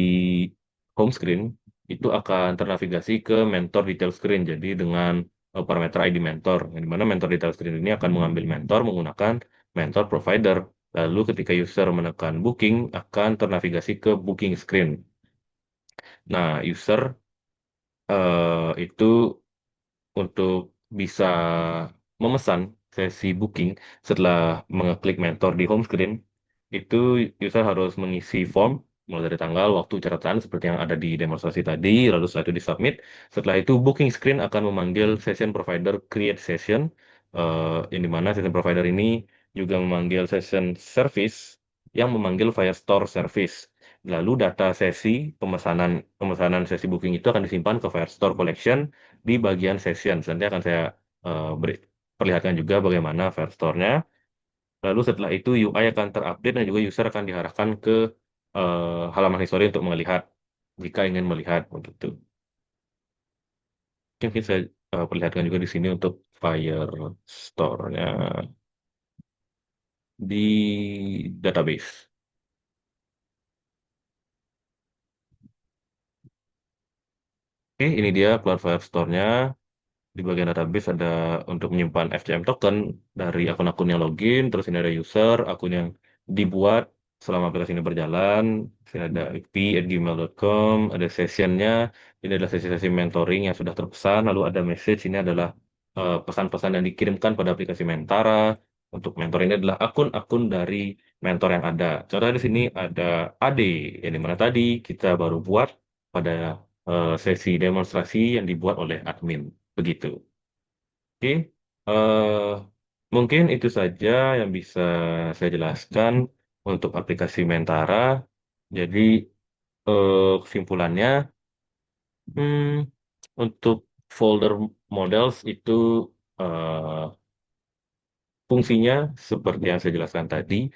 home screen, itu akan ternavigasi ke mentor detail screen. Jadi dengan parameter ID mentor, yang dimana mentor detail screen ini akan mengambil mentor menggunakan mentor provider. Lalu ketika user menekan booking, akan ternavigasi ke booking screen. Nah, user itu untuk bisa memesan sesi booking setelah mengeklik mentor di home screen, itu user harus mengisi form mulai dari tanggal, waktu, catatan seperti yang ada di demonstrasi tadi, lalu setelah itu disubmit. Setelah itu booking screen akan memanggil session provider create session, yang dimana session provider ini juga memanggil session service yang memanggil Firestore service. Lalu data sesi pemesanan pemesanan sesi booking itu akan disimpan ke Firestore collection di bagian session. Nanti akan saya beri perlihatkan juga bagaimana Firestore-nya. Lalu setelah itu UI akan terupdate dan juga user akan diarahkan ke halaman histori untuk melihat jika ingin melihat begitu. Mungkin saya perlihatkan juga di sini untuk Firestore-nya di database. Oke, ini dia keluar Firestore-nya. Di bagian database ada untuk menyimpan FCM token dari akun-akun yang login, terus ini ada user, akun yang dibuat selama aplikasi ini berjalan, sini ada ip@gmail.com, ada sessionnya, ini adalah sesi-sesi mentoring yang sudah terpesan, lalu ada message, ini adalah pesan-pesan yang dikirimkan pada aplikasi Mentara. Untuk mentor ini adalah akun-akun dari mentor yang ada. Contohnya di sini ada AD, yang dimana tadi kita baru buat pada sesi demonstrasi yang dibuat oleh admin. Begitu. Oke, eh, mungkin itu saja yang bisa saya jelaskan untuk aplikasi Mentara. Jadi, kesimpulannya, hmm, untuk folder models itu eh, fungsinya seperti yang saya jelaskan tadi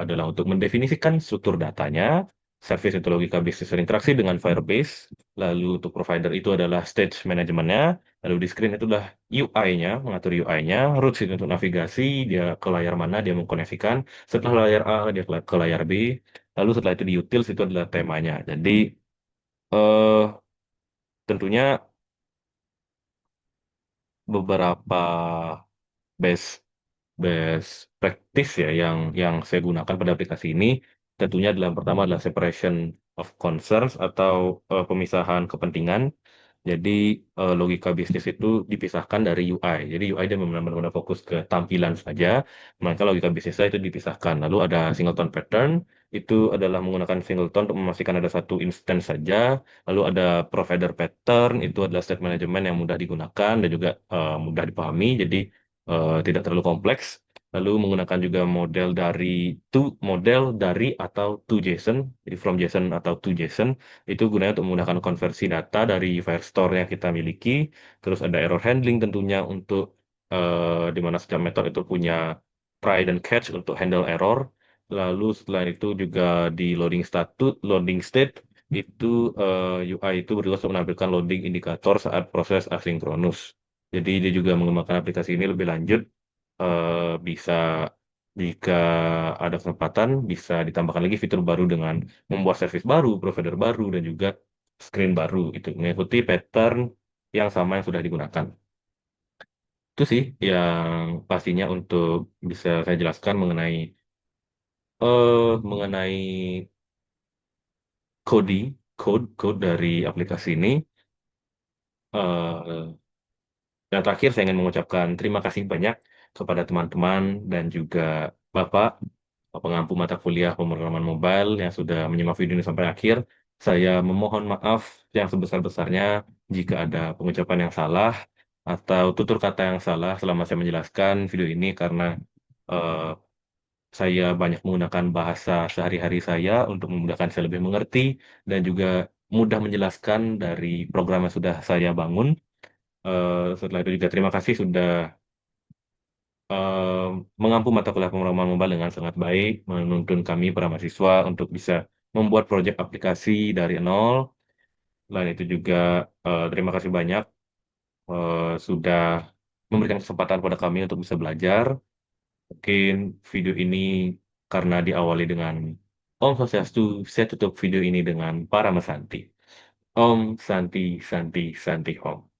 adalah untuk mendefinisikan struktur datanya, service itu logika bisnis dan interaksi dengan Firebase, lalu untuk provider itu adalah stage manajemennya, lalu di screen itu adalah UI-nya, mengatur UI-nya, routes itu untuk navigasi, dia ke layar mana dia mengkoneksikan, setelah layar A dia ke layar B, lalu setelah itu di utils itu adalah temanya. Jadi eh, tentunya beberapa base best practice ya yang saya gunakan pada aplikasi ini tentunya adalah yang pertama adalah separation of concerns atau pemisahan kepentingan. Jadi logika bisnis itu dipisahkan dari UI. Jadi UI dia benar-benar fokus ke tampilan saja, maka logika bisnisnya itu dipisahkan. Lalu ada singleton pattern, itu adalah menggunakan singleton untuk memastikan ada satu instance saja. Lalu ada provider pattern, itu adalah state management yang mudah digunakan dan juga mudah dipahami, jadi tidak terlalu kompleks. Lalu menggunakan juga model dari atau to JSON, jadi from JSON atau to JSON itu gunanya untuk memudahkan konversi data dari Firestore yang kita miliki. Terus ada error handling tentunya untuk di mana setiap metode itu punya try dan catch untuk handle error. Lalu selain itu juga di loading state itu UI itu bertugas untuk menampilkan loading indikator saat proses asinkronus. Jadi dia juga mengembangkan aplikasi ini lebih lanjut, bisa jika ada kesempatan bisa ditambahkan lagi fitur baru dengan membuat service baru, provider baru, dan juga screen baru itu mengikuti pattern yang sama yang sudah digunakan. Itu sih yang pastinya untuk bisa saya jelaskan mengenai coding code dari aplikasi ini. Eh, Dan terakhir saya ingin mengucapkan terima kasih banyak kepada teman-teman dan juga Bapak pengampu mata kuliah pemrograman mobile yang sudah menyimak video ini sampai akhir. Saya memohon maaf yang sebesar-besarnya jika ada pengucapan yang salah atau tutur kata yang salah selama saya menjelaskan video ini karena eh, saya banyak menggunakan bahasa sehari-hari saya untuk memudahkan saya lebih mengerti dan juga mudah menjelaskan dari program yang sudah saya bangun. Setelah itu juga terima kasih sudah eh, mengampu mata kuliah pemrograman mobile dengan sangat baik, menuntun kami para mahasiswa untuk bisa membuat proyek aplikasi dari nol. Selain itu juga terima kasih banyak sudah memberikan kesempatan pada kami untuk bisa belajar. Mungkin video ini karena diawali dengan Om Swastiastu, saya tutup video ini dengan para mesanti. Om Santi Santi Santi Om.